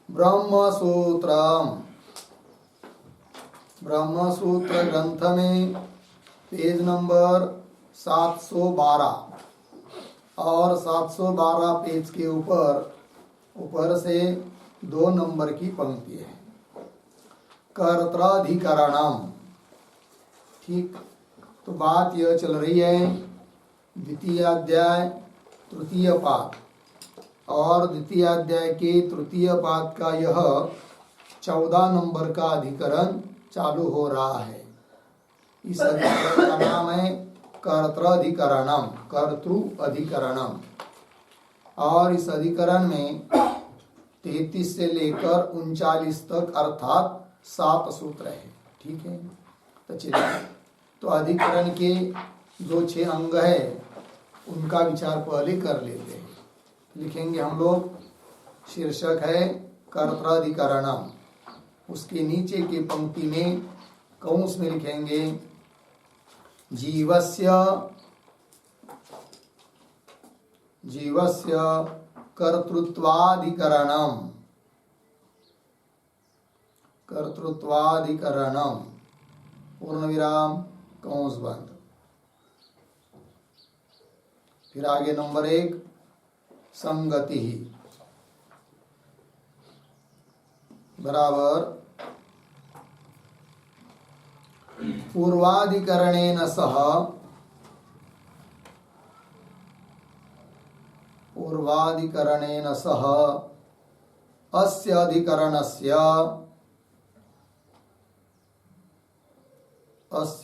ब्रह्मसूत्रम, ब्रह्मसूत्र ग्रंथ में page number 712 और 712 पेज के ऊपर से 2 नंबर की पंक्ति है। कर्त्राधिकरणम। ठीक, तो बात यह चल रही है द्वितीय अध्याय तृतीय पाद, और द्वितीय अध्याय के तृतीय पाद का यह 14 नंबर का अधिकरण चालू हो रहा है। इस अधिकरण का नाम है कर्त्राधिकरणम, कर्तृ अधिकरणम। और इस अधिकरण में 33 से लेकर 39 तक अर्थात 7 सूत्र है। ठीक है, तो चलिए, तो अधिकरण के जो 6 अंग है उनका विचार पहले कर लेते हैं। लिखेंगे हम लोग, शीर्षक है कर्त्राधिकरणम, उसके नीचे की पंक्ति में कौंस में लिखेंगे जीवस्य कर्तृत्वाधिकरणम, कर्तृत्वाधिकरणम, पूर्ण विराम कौंस बंद। फिर आगे नंबर 1 संगति बराबर पूर्वाधिकरणेन सह, पूर्वाधिकरणेन सह अस्य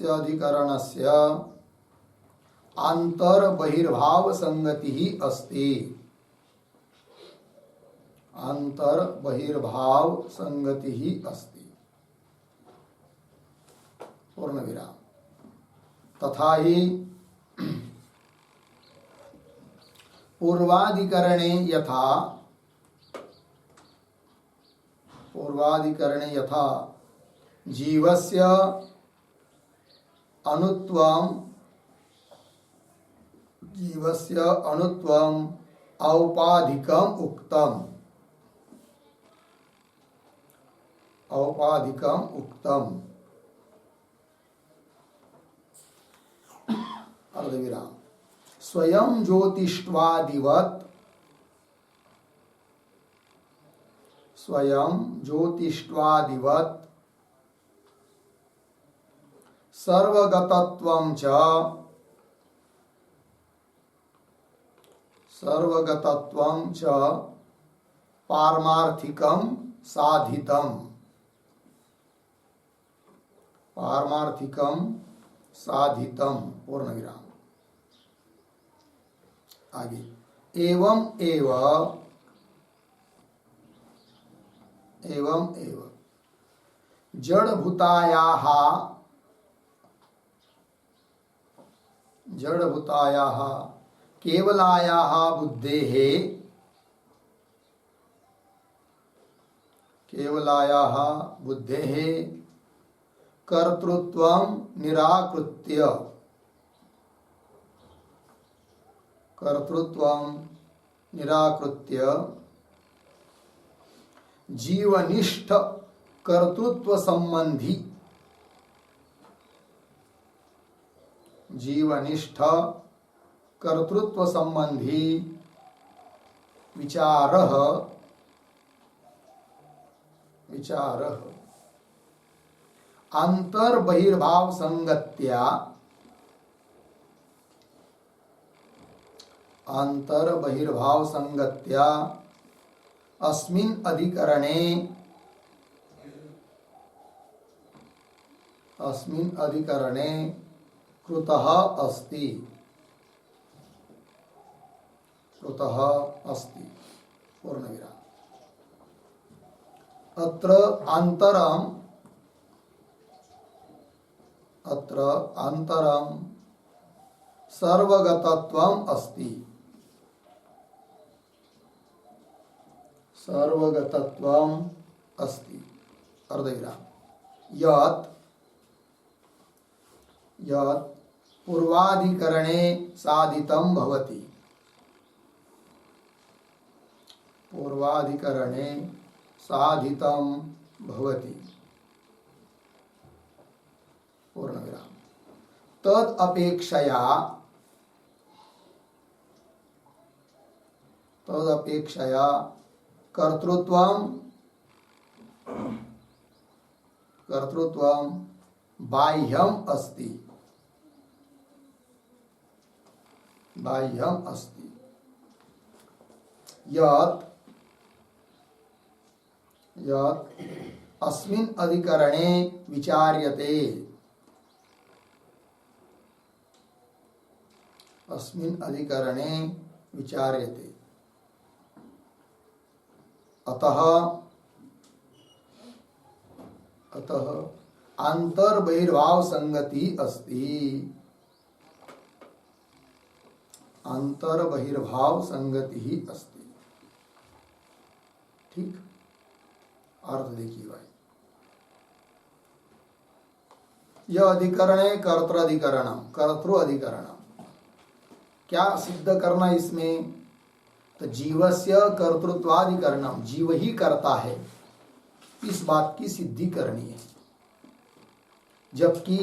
अधिकरणस्य अंतर्बहिर्भाव संगति ही अस्ति, अंतर्बहिर्भाव संगति ही अस्ति, पूर्ण विराम। तथा ही पूर्वाधिकरणे यथा जीवस्य अनुत्वम औपाधिकम उक्तम, अर्धविराम। स्वयं ज्योतिष्वादिवत्, सर्वगतत्वं च पारमार्थिकं साधितम, पूर्ण विराम। आगे एवं एव जड़भूतायाः केवलायाः बुद्धेः कर्तृत्वं निराकृत्य जीवनिष्ठ कर्तृत्व संबंधी विचारः अंतर्बहिर्भाव संगत्या अस्मिन् अधिकरणे कृतः अस्ति, पूर्ण विराम। अत्र अंतरम सर्वगतत्वम अस्ति, अर्धविराम। यत् पूर्वाधिकरणे साधितं भवति, साधितं भवति। पूर्णविराम। तद अपेक्षया कर्तृत्वं बाह्यम अस्ति। यत् अस्मिन् अधिकरणे विचार्यते। अतः अंतर्बहिर्भाव संगति अस्ति। ही अस्ति। ठीक, अर्थ देखिए भाई। यह अधिकरण है कर्तृ अधिकरणम। क्या सिद्ध करना इसमें? तो जीवस्य कर्तृत्वाधिकरणम, जीव ही करता है, इस बात की सिद्धि करनी है। जबकि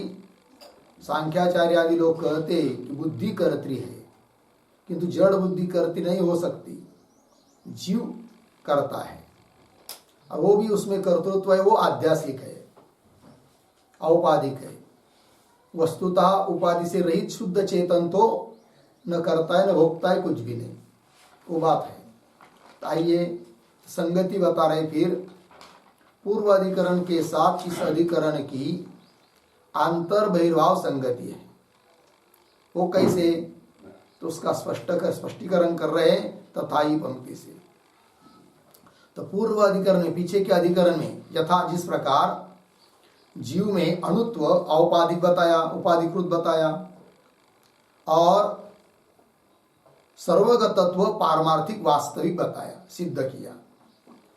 सांख्याचार्य आदि लोग कहते कि बुद्धि कर्त्री है, किंतु जड़ बुद्धि कर्त्री नहीं हो सकती, जीव करता है। और वो भी उसमें कर्तृत्व है, वो आध्यासिक है, औपाधिक है। वस्तुतः उपाधि से रहित शुद्ध चेतन तो न करता है न भोगता है, कुछ भी नहीं, वो बात है। तो आइए संगति बता रहे। फिर पूर्व अधिकरण के साथ इस अधिकरण की अंतर बहिर्भाव संगति है। वो कैसे? तो उसका स्पष्टीकरण कर रहे हैं तथाई पंक्ति से। तो पूर्व अधिकरण में, पीछे के अधिकरण में, यथा जिस प्रकार जीव में अणुत्व औपाधिक बताया, उपाधिकृत बताया, और सर्वगतत्व पारमार्थिक वास्तविक बताया, सिद्ध किया।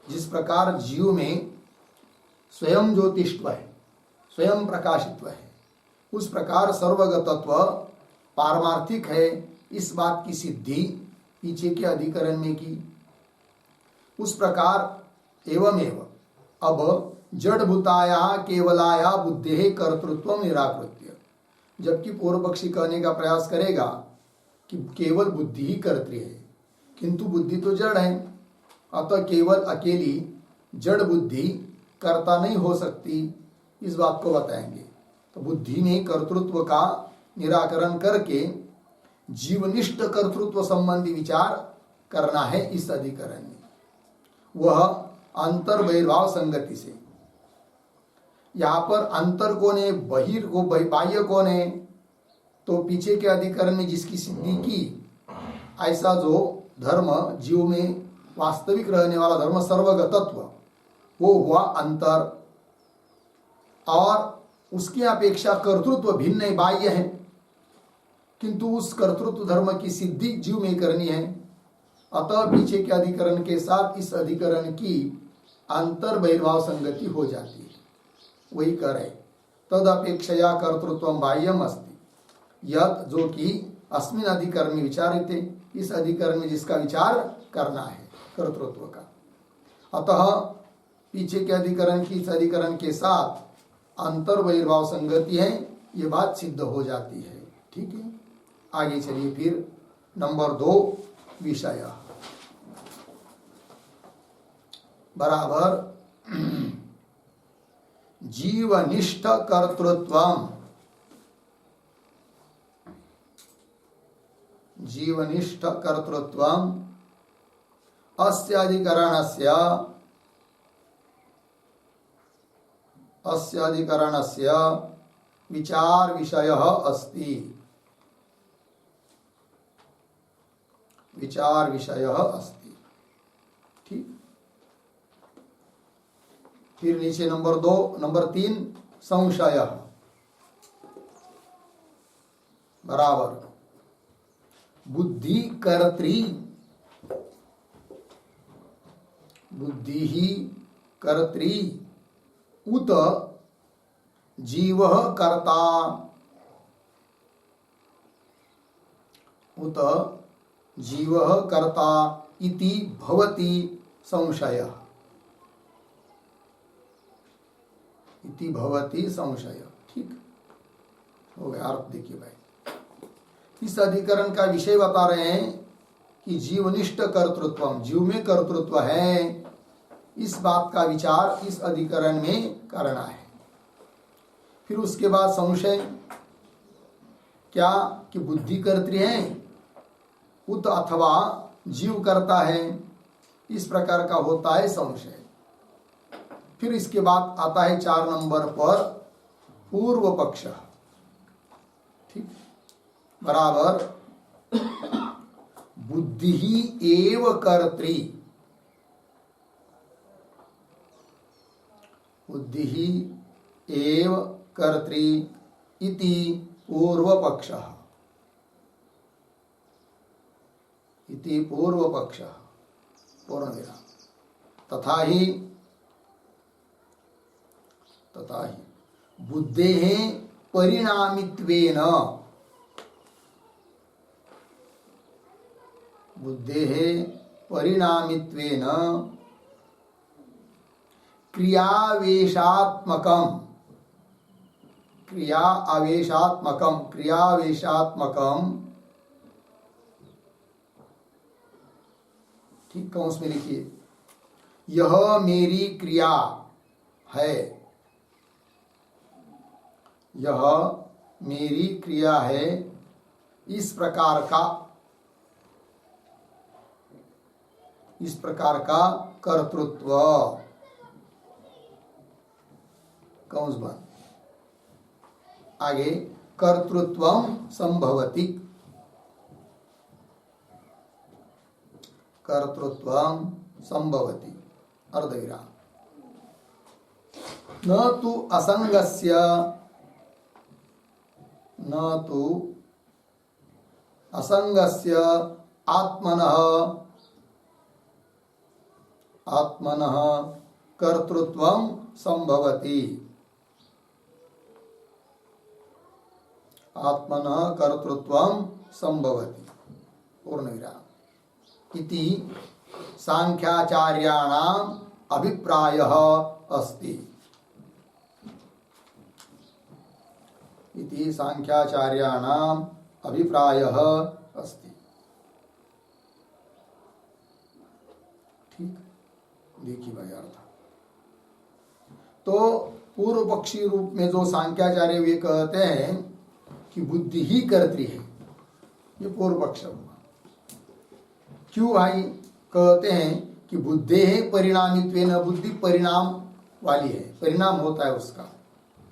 जिस प्रकार जीव में स्वयं ज्योतिष्व है, स्वयं प्रकाशित्व है, उस प्रकार सर्वगतत्व पारमार्थिक है, इस बात की सिद्धि पीछे के अधिकरण में की। उस प्रकार एवमेव अब जड़भूताया केवलाया बुद्धि कर्तृत्व निराकृत्य, जबकि पूर्व पक्षी कहने का प्रयास करेगा कि केवल बुद्धि ही कर्त्री है, किंतु बुद्धि तो जड़ है, अतः केवल अकेली जड़ बुद्धि कर्ता नहीं हो सकती, इस बात को बताएंगे। तो बुद्धि में कर्तृत्व का निराकरण करके जीवनिष्ठ कर्तृत्व संबंधी विचार करना है इस अधिकरण में, वह अंतर बहिर्भाव संगति से। यहाँ पर अंतर कौन है, बाह्य कौन है? तो पीछे के अधिकरण में जिसकी सिद्धि की, ऐसा जो धर्म जीव में वास्तविक रहने वाला धर्म सर्वगतत्व, वो हुआ अंतर। और उसकी अपेक्षा कर्तृत्व भिन्न बाह्य है, किंतु उस कर्तृत्व धर्म की सिद्धि जीव में करनी है। अतः पीछे के अधिकरण के साथ इस अधिकरण की अंतर बहिर्भाव संगति हो जाती है। वही करे तद अपेक्षया कर्तृत्व बाह्यम अस्ति, यत जो कि अस्मिन अधिकरण में विचारित है, इस अधिकरण में जिसका विचार करना है कर्तृत्व का। अतः पीछे के अधिकरण की इस अधिकरण के साथ अंतर बहिर्भाव संगति है, ये बात सिद्ध हो जाती है। ठीक है, आगे चलिए। फिर नंबर 2 विषय बराबर जीवनिष्ठ कर्तृत्वम। जीवनिष्ठ कर्तृत्वम अस्य अधिकरणस्य विचार विषयः अस्ति। विचार विषयः अस्ति। ठीक, फिर नीचे नंबर 3 संशय बराबर बुद्धि कर्त्री। बुद्धि ही कर्त्री उत जीवः कर्ता। उत जीवः कर्ता इति भवति संशयः। इति भवति संशय। ठीक हो गया अर्थ। देखिए भाई, इस अधिकरण का विषय बता रहे हैं कि जीवनिष्ठ कर्तृत्व, जीव में कर्तृत्व है, इस बात का विचार इस अधिकरण में करना है। फिर उसके बाद संशय क्या कि बुद्धि कर्त्री है उत अथवा जीव करता है, इस प्रकार का होता है संशय। फिर इसके बाद आता है 4 नंबर पर पूर्व पक्ष। ठीक, बराबर बुद्धि ही एव कर्त्री, बुद्धि ही एव कर्त्री इति पूर्व पक्ष, इति पूर्व पक्ष पूर्ण विराम। तथा ही बुद्धेः परिणामित्वेन, बुद्धेः परिणामित्वेन क्रियावेशात्मकं, ठीक कंस में लिखिए, यह मेरी क्रिया है, यह मेरी क्रिया है, इस प्रकार का कर्तृत्व, कंस बंद। आगे कर्तृत्वं संभवति, कर्तृत्वं संभवति अर्धविराम। न तु असंगस्य, न तु असंगस्य आत्मनः कर्तृत्वं संभवति, आत्मनः कर्तृत्वं संभवति पूर्ण विराम। इति सांख्याचार्याणाम् अभिप्रायः अस्ति, इति सांख्याचार्याणाम् अभिप्रायः अस्ति। ठीक, देखिए भाई अर्थ। तो पूर्व पक्षी रूप में जो सांख्याचार्य वे कहते हैं कि बुद्धि ही कर्त्री है, ये पूर्व पक्ष हुआ। क्यों भाई कहते हैं कि बुद्धि है परिणामित्वेन, बुद्धि परिणाम वाली है, परिणाम होता है उसका,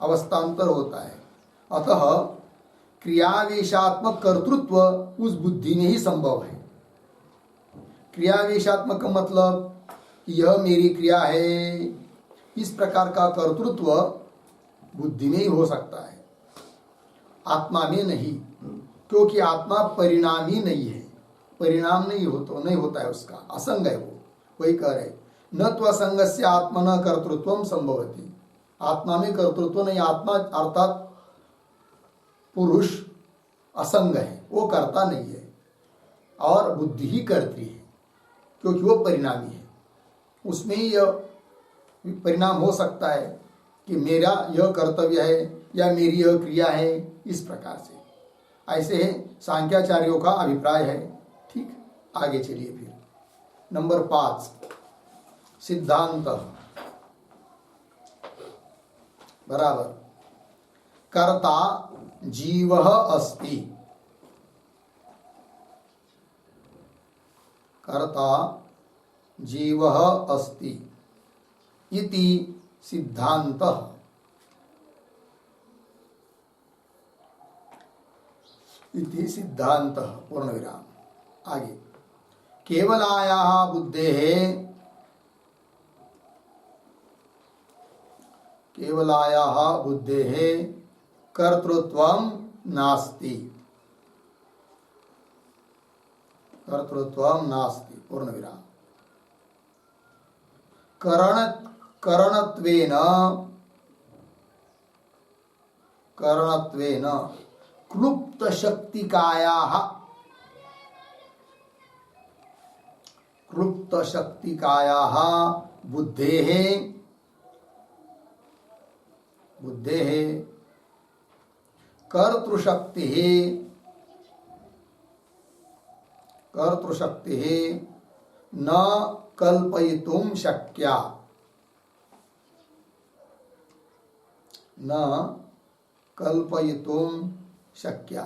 अवस्थांतर होता है। अतः क्रियावेशात्मक कर्तृत्व उस बुद्धि में ही संभव है। क्रियावेशात्मक का मतलब यह मेरी क्रिया है, इस प्रकार का कर्तृत्व बुद्धि में ही हो सकता है, आत्मा में नहीं, क्योंकि आत्मा परिणामी नहीं है, परिणाम नहीं होता है उसका, असंग है वो। वही कह रहे न तो असंगस्य आत्मना कर्तृत्वम संभवति, आत्मा में कर्तृत्व नहीं, आत्मा अर्थात पुरुष असंग है, वो करता नहीं है, और बुद्धि ही करती है क्योंकि वो परिणामी है। उसमें यह परिणाम हो सकता है कि मेरा यह कर्तव्य है या मेरी यह क्रिया है, इस प्रकार से। ऐसे सांख्याचार्यों का अभिप्राय है। ठीक, आगे चलिए फिर नंबर 5 सिद्धांत बराबर कर्ता जीवः अस्ति, कर्ता जीवः अस्ति इति सिद्धान्तः, इति सिद्धान्तः पूर्ण विराम। आगे केवलायाः बुद्धेः, केवलायाः बुद्धेः कर्तृत्वं नास्ति, कर्तृत्वं नास्ति पूर्ण विराम। करणत्वेन क्लुप्त शक्तिकायाः बुद्धेः बुद्धेः कर्तृशक्तिः न कल्पयितुं शक्या, न कल्पयितुं शक्या।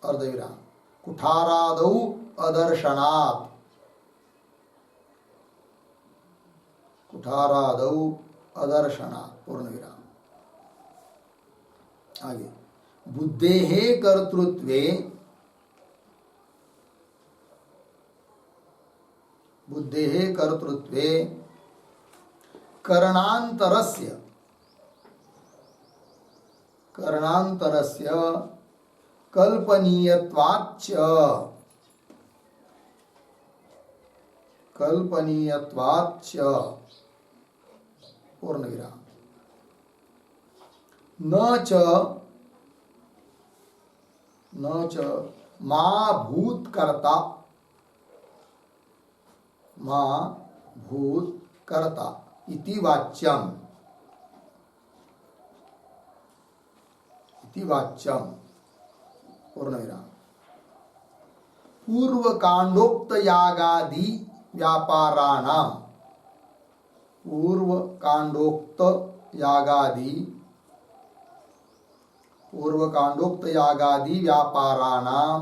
अर्धविराम। कुठारादौ अदर्शनात्, कुठारादौ अदर्शनात् पूर्णविराम। आगे बुद्धेः कर्तृत्वे, बुद्धेः कर्तृत्वे करणान्तरस्य, करणान्तरस्य कल्पनीयत्वाच्च, कल्पनीयत्वाच्च पूर्णविराम। न च मा भूतकर्ता, मा भूतकर्ता इति वाच्यम, इति वाच्यम पूर्णविराम। पूर्व कांडोक्त यागादि व्यापाराणाम, पूर्व कांडोक्त यागादि, पूर्व कांडोक्त यागादि व्यापाराणाम,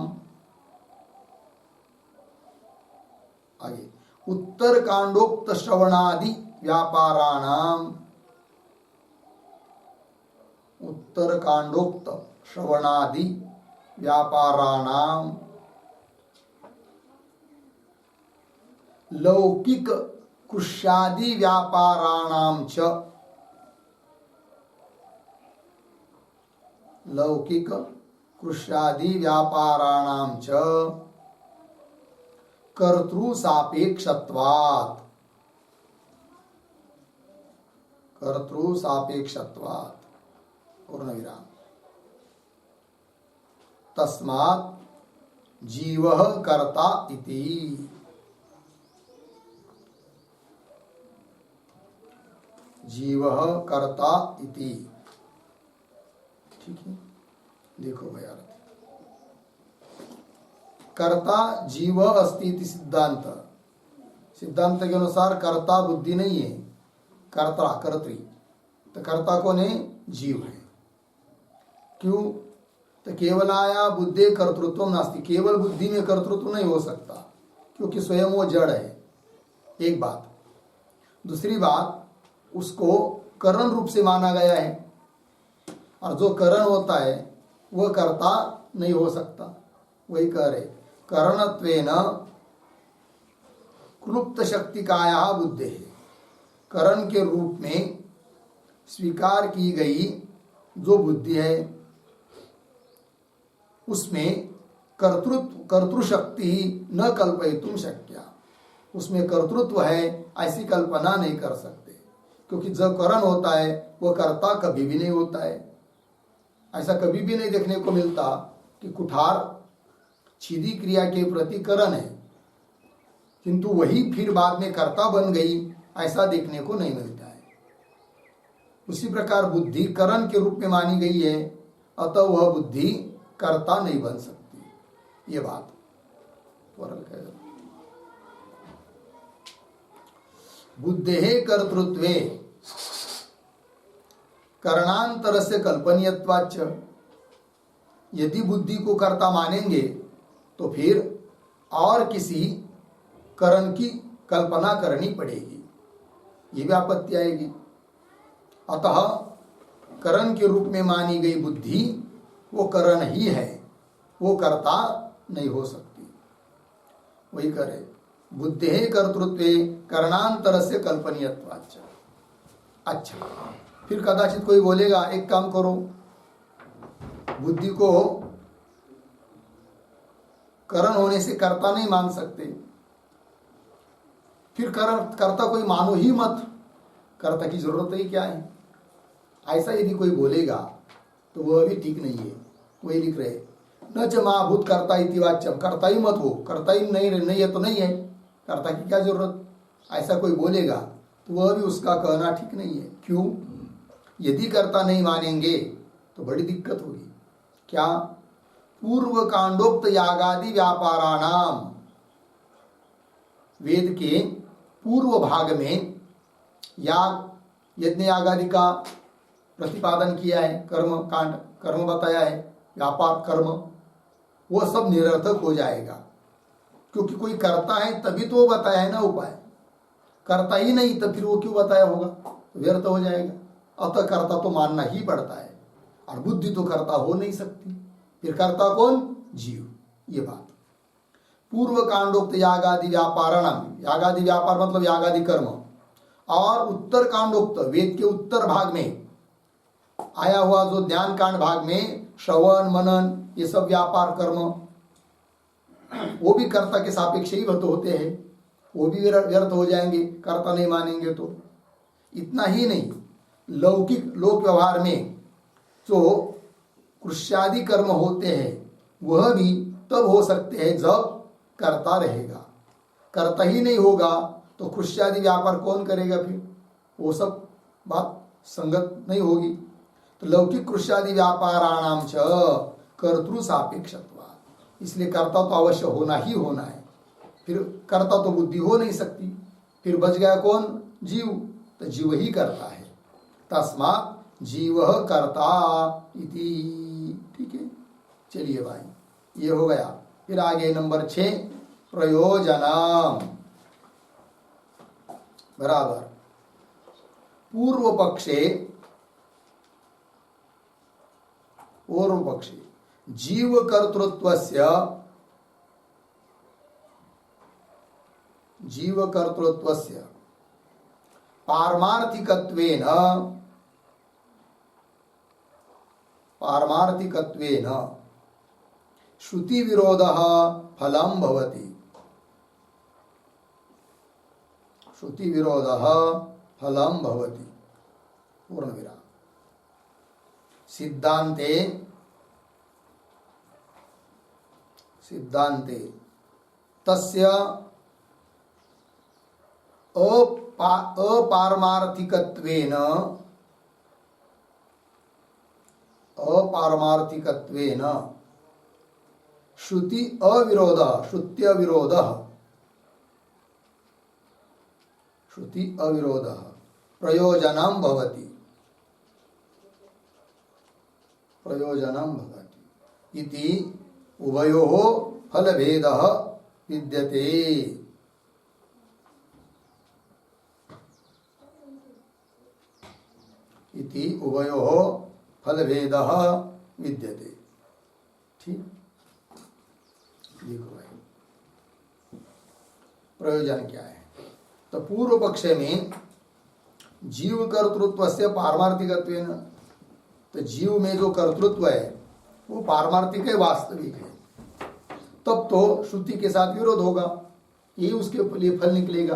आगे उत्तर कांडोक्त श्रवणादि व्यापाराणाम, उत्तर कांडोक्त श्रवणादि व्यापाराणाम लौकिक कृष्यादि व्यापाराणाम च, लौकिक कृष्यादि व्यापाराणाम च कर्तृ सापेक्षत्वात्, कर्तृ सापेक्षत्वात् पूर्णविराम। तस्मात् जीवः कर्ता इति, जीवः कर्ता इति। ठीक है, देखो भैया, कर्ता जीव अस्ति इति सिद्धांत, सिद्धांत के अनुसार कर्ता बुद्धि नहीं है, कर्ता कर्त्री। तो कर्ता कौन है? जीव है। क्यों? तो केवलाया बुद्धे कर्तृत्व नास्ति, केवल बुद्धि में कर्तृत्व नहीं हो सकता, क्योंकि स्वयं वो जड़ है, एक बात। दूसरी बात, उसको करण रूप से माना गया है, और जो करण होता है वह कर्ता नहीं हो सकता। वही कह रहे, करणत्वेन क्लुप्त शक्ति काया बुद्धि है, करण के रूप में स्वीकार की गई जो बुद्धि है उसमें कर्तृशक्ति न कल्पयितुं शक्या, उसमें कर्तृत्व है ऐसी कल्पना नहीं कर सकते, क्योंकि जो करण होता है वह कर्ता कभी भी नहीं होता है। ऐसा कभी भी नहीं देखने को मिलता कि कुठार छिदी क्रिया के प्रति करण है, किंतु वही फिर बाद में कर्ता बन गई, ऐसा देखने को नहीं मिलता है। उसी प्रकार बुद्धि करण के रूप में मानी गई है, अतः वह बुद्धि कर्ता नहीं बन सकती। ये बात बुद्धेः कर्तृत्वे करणांतरस्य कल्पनीयत्वाच्च, यदि बुद्धि को कर्ता मानेंगे तो फिर और किसी करण की कल्पना करनी पड़ेगी, ये भी आपत्ति आएगी। अतः करण के रूप में मानी गई बुद्धि वो करण ही है, वो कर्ता नहीं हो सकती। वही करे बुद्धेः कर्तृत्वे करणांतरस्य कल्पनीयत्वाच्च। अच्छा, फिर कदाचित कोई बोलेगा एक काम करो, बुद्धि को करण होने से कर्ता नहीं मान सकते, फिर कर्ता कोई मानो ही मत, कर्ता की जरूरत ही क्या है। ऐसा यदि कोई बोलेगा तो वह भी ठीक नहीं है। वही लिख रहे न च महाभूत कर्ता इति वाच्यम, कर्ता ही मत हो, कर्ता ही नहीं है तो नहीं है, कर्ता की क्या जरूरत। ऐसा कोई बोलेगा तो वह भी उसका कहना ठीक नहीं है। क्यों? यदि कर्ता नहीं मानेंगे तो बड़ी दिक्कत होगी। क्या? पूर्व कांडोक्त यागादि व्यापाराणाम, वेद के पूर्व भाग में याग यज्ञ यागादि का प्रतिपादन किया है, कर्म कांड कर्म बताया है, व्यापार कर्म, वो सब निरर्थक हो जाएगा। क्योंकि कोई करता है तभी तो वो बताया है ना उपाय। करता ही नहीं तो फिर वो क्यों बताया होगा? तो व्यर्थ हो जाएगा। अतः कर्ता तो मानना ही पड़ता है, और बुद्धि तो कर्ता हो नहीं सकती। फिर कर्ता कौन? जीव। ये बात। पूर्व कांडोक्त यागादि व्यापारणम, यागादि व्यापार मतलब यागादि कर्म, और उत्तर कांडोक्त वेद के उत्तर भाग में आया हुआ जो ज्ञान कांड भाग में श्रवण मनन ये सब व्यापार कर्म, वो भी कर्ता के सापेक्ष ही होते हैं, वो भी व्यर्थ हो जाएंगे कर्ता नहीं मानेंगे तो। इतना ही नहीं, लौकिक लोक व्यवहार में जो कृष्यादि कर्म होते हैं वह भी तब हो सकते हैं जब करता रहेगा। करता ही नहीं होगा तो कृष्यादि व्यापार कौन करेगा? फिर वो सब बात संगत नहीं होगी। तो लौकिक कृष्यादि व्यापाराणाम च कर्तृ सापेक्षत्वात्, इसलिए कर्ता तो अवश्य होना ही होना है। फिर कर्ता तो बुद्धि हो नहीं सकती। फिर बच गया कौन? जीव। तो जीव ही करता है। तस्मात् जीव कर्ता इति। ठीक है, चलिए भाई, ये हो गया। फिर आगे नंबर 6 प्रयोजनम। बराबर। पूर्व पक्षे जीव कर्तृत्वस्य पारमार्थिकत्वेन श्रुति विरोधः फलं भवति। श्रुति विरोधः फलं भवति। पूर्ण विराम। सिद्धांते तस्य अपारमार्थिकत्वेन श्रुति अविरोधः प्रयोजनं भवति इति उभयोः फलभेदः विद्यते। इति उभयोः फलभेदः विद्यते। ठीक, देखो भाई प्रयोजन क्या है। तो पूर्व पक्ष में जीव कर्तृत्व से पारमार्थिकत्वेन, तो जीव में जो कर्तृत्व है वो पारमार्थिक है, वास्तविक है। तब तो श्रुति के साथ विरोध होगा, यही उसके लिए फल निकलेगा।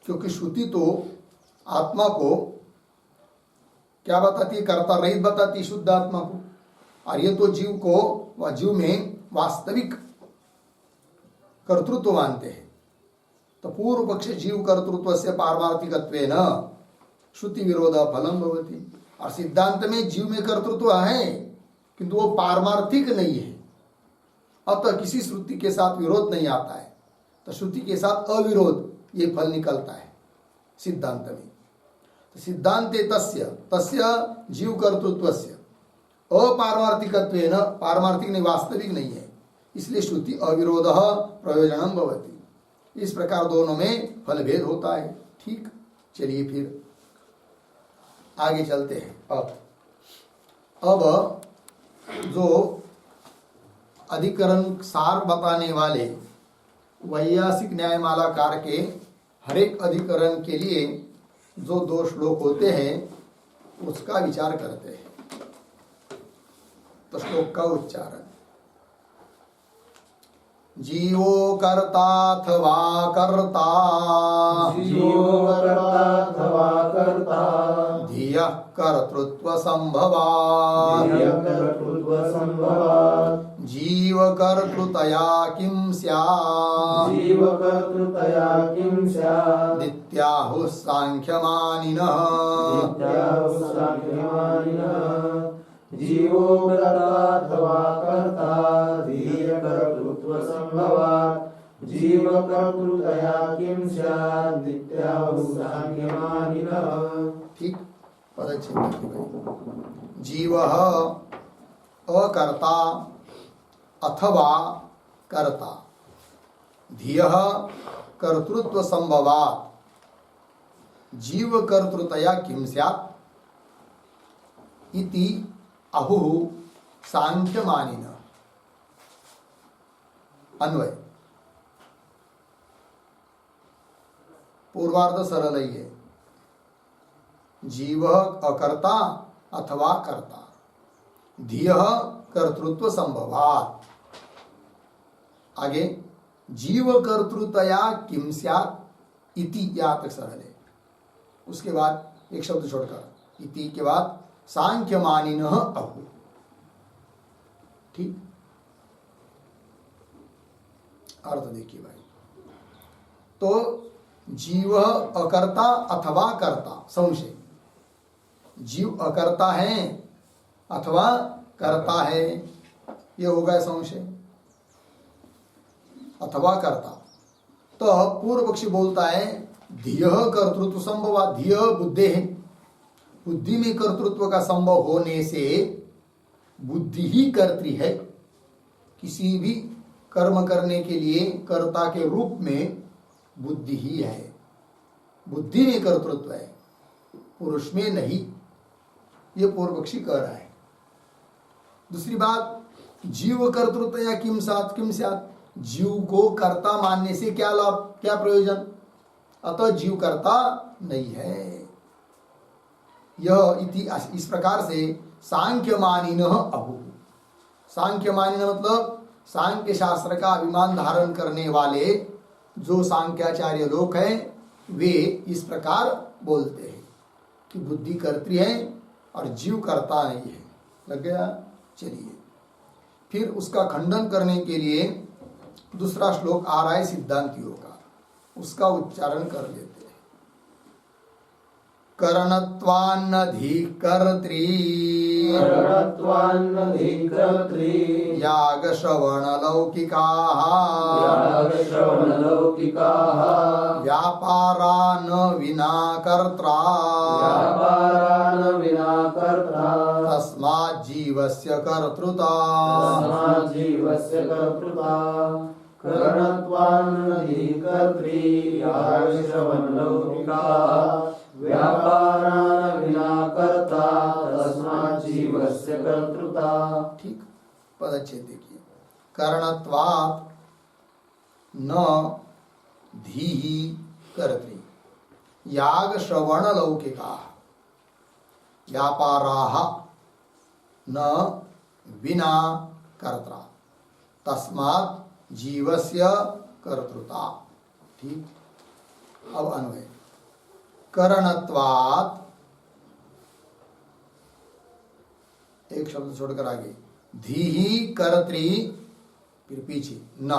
क्योंकि श्रुति तो आत्मा को क्या बताती है? कर्ता रहित बताती, शुद्ध आत्मा को। और ये तो जीव को व जीव में वास्तविक कर्तृत्व मानते हैं। तो पूर्व पक्ष जीव कर्तृत्व से पारमार्थिकत्वेन श्रुति विरोध फलम भवति। और सिद्धांत में जीव में कर्तृत्व है किंतु वो पारमार्थिक नहीं है, अतः किसी श्रुति के साथ विरोध नहीं आता है। तो श्रुति के साथ अविरोध ये फल निकलता है सिद्धांत में। तो सिद्धांते तस्य जीव कर्तृत्वस्य अपारमार्थिकत्वेन, पारमार्थिक नहीं, वास्तविक नहीं है, इसलिए श्रुति अविरोधः प्रयोजनम भवति। इस प्रकार दोनों में फलभेद होता है। ठीक, चलिए फिर आगे चलते हैं। अब जो अधिकरण सार बताने वाले वैयासिक न्यायमालाकार के हरेक अधिकरण के लिए जो 2 श्लोक होते हैं उसका विचार करते हैं। तो श्लोक का उच्चारण। जीवो कर्ताथवा कर्ता, धियः कर्तृत्व संभवात्, जीवकर्तृतया किं स्यात् जीवकर्तृतया किं स्यात् नित्याहुः सांख्यमानिनः जीवो कर्ताथवा कर्ता धीयकर्तृत्वसंभवात् जीवकर्तृतया किं स्यात् नित्याहुः सांख्यमानिनः। ठीक पदच्छेद जीवः अकर्ता अथवा कर्ता धियः कर्तृत्व संभवात् जीव कर्तृतया किं स्यात् इति अहुः सांख्यमानिनः। अन्वय पूर्वार्ध सरल ही है। जीव अकर्ता अथवा कर्ता धियः कर्तृत्व संभवात्। आगे जीव कर्तृतया किम स्यात् इति यहाँ तक सरल है। उसके बाद एक शब्द छोड़कर इति के बाद सांख्यमानिनः अहु। ठीक अर्थ देखिए भाई। तो जीव अकर्ता अथवा कर्ता संशय, जीव अकर्ता है अथवा कर्ता है, ये हो गया संशय। अथवा कर्ता तो पूर्व पक्षी बोलता है धियः कर्तृत्व संभव। धिय बुद्धि है, बुद्धि में कर्तृत्व का संभव होने से बुद्धि ही कर्त्री है। किसी भी कर्म करने के लिए कर्ता के रूप में बुद्धि ही है। बुद्धि में कर्तृत्व है, पुरुष में नहीं, ये पूर्व पक्षी कह रहा है। दूसरी बात, जीव कर्तृत्व या किम साथ जीव को कर्ता मानने से क्या लाभ, क्या प्रयोजन। अतः जीव कर्ता नहीं है। यह इति इस प्रकार से सांख्यमानिनः अहु। सांख्यमानिनः मतलब सांख्य शास्त्र का अभिमान धारण करने वाले जो सांख्याचार्य लोग हैं वे इस प्रकार बोलते हैं कि बुद्धि कर्त्री है और जीव कर्ता नहीं है। लग गया। चलिए फिर उसका खंडन करने के लिए दूसरा श्लोक आ रहा है सिद्धांतियों का, उसका उच्चारण कर लेते हैं। करणत्वान्नधिकर्त्री याग श्रवण लौकिकाः व्यापारान् विना कर्त्रा तस्मात् जीवस्य कर्तृता। करणत्वान्नधिकर्त्री व्यापारान् विना कर्ता तस्मात् जीवस्य कर्तृता। ठीक पदच्छेद देखिए। करणत्वात् न धीहि कर्त्री याग श्रवण लौकिका व्यापाराः न विना कर्ता तस्मात् जीवस्य कर्तृता। ठीक अब अन्वय। करणत्वात् एक शब्द छोड़कर आगे धीहि कर्त्री, फिर पीछे न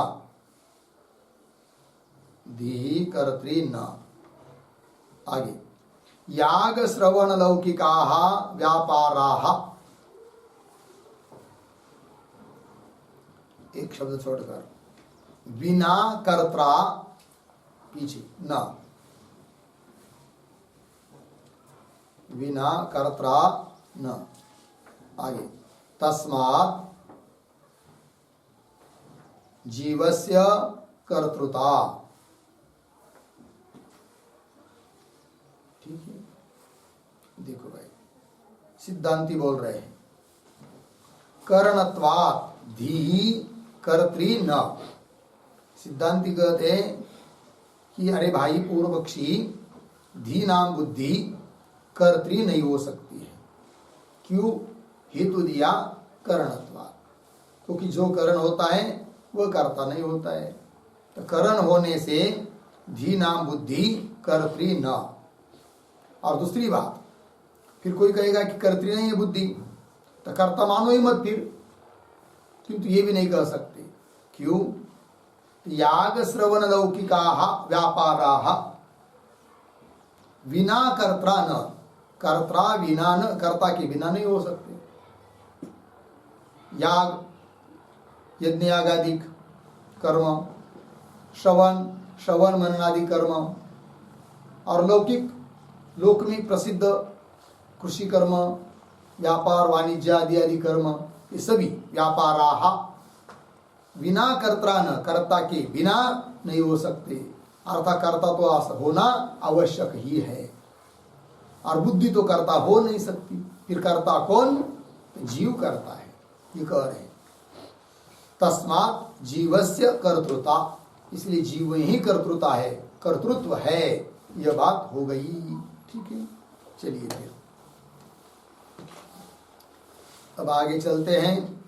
धीहि कर्त्री न, आगे याग श्रवण लौकिकाः व्यापाराः, एक शब्द छोड़कर विना कर्त्रा, पीछे न विना कर्त्रा न, आगे तस्मात् जीवस्य कर्तृता। ठीक है। देखो भाई सिद्धांती बोल रहे हैं करणत्वात् धीहि कर्त्री न। सिद्धांती कहते हैं कि अरे भाई पूर्व पक्षी धी नाम बुद्धि कर्त्री नहीं हो सकती है। क्यों हेतु दिया करणत्वात्, क्योंकि जो करण होता है वह कर्ता नहीं होता है। तो करण होने से धी नाम बुद्धि कर्त्री न। और दूसरी बात, फिर कोई कहेगा कि कर्त्री नहीं है बुद्धि, तो कर्ता मानो ही मत फिर, किंतु ये भी नहीं कह सकते। क्यों? याग श्रवण लौकिका व्यापारा बिना कर्ता न, कर्ता बिना न, कर्ता के बिना नहीं हो सकते। याग, यज्ञ यागादिक कर्म, श्रवण मनन आदि कर्म, और लौकिक लोक में प्रसिद्ध कृषि कर्म, व्यापार वाणिज्य आदि आदि कर्म, ये सभी व्यापाराहा बिना कर्ता न, कर्ता के बिना नहीं हो सकते। अर्थात कर्ता तो होना आवश्यक ही है, और बुद्धि तो कर्ता हो नहीं सकती। फिर कर्ता कौन? तो जीव करता है, ये कह रहे हैं। तस्मात् जीवस्य कर्तृता, इसलिए जीव ही कर्तृता है, कर्तृत्व है, यह बात हो गई। ठीक है, चलिए फिर अब आगे चलते हैं।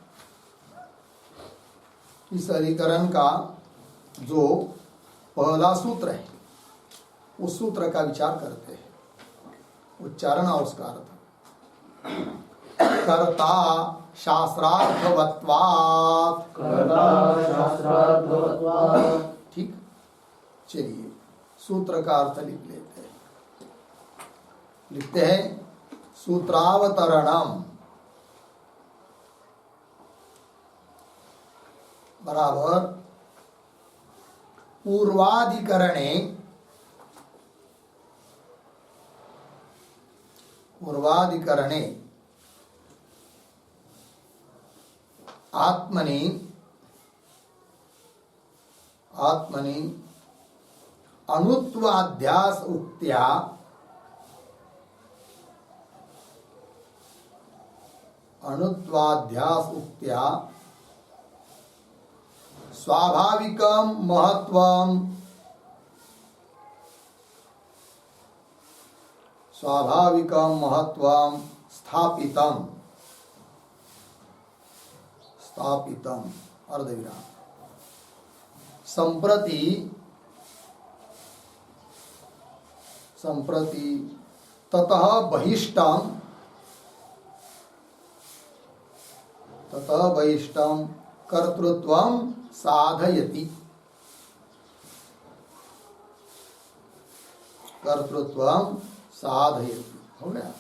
इस अधिकरण का जो पहला सूत्र है उस सूत्र का विचार करते हैं, उच्चारण और उसका अर्थ। कर्ता शास्त्रार्थवत्वात्, कर्ता शास्त्रार्थवत्वात्। ठीक, चलिए सूत्र का अर्थ लिख लेते हैं। लिखते हैं सूत्रावतरणम बराबर पूर्वाधिकरणे, पूर्वाधिकरणे आत्मनि आत्मनि अणुत्वाध्यास उक्त्या स्वाभाविकं महत्वं स्थापितम् अर्धविराम। संप्रति ततः बहिष्टं कर्तृत्वं साधयति, हो गया।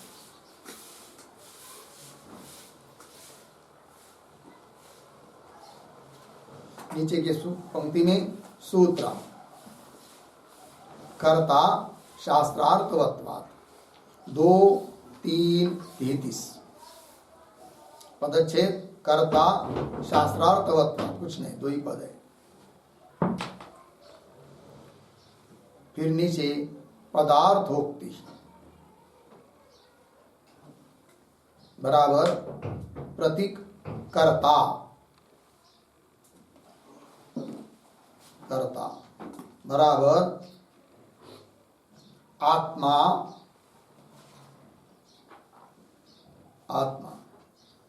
नीचे के पंक्ति में सूत्र कर्ता शास्त्रार्थवत्वात् 2, 3, 33 पदच्छेद कर्ता शास्त्रार्थवत्वात्, कुछ नहीं, 2 ही पद है। फिर नीचे पदार्थोक्ति बराबर प्रतीक कर्ता बराबर आत्मा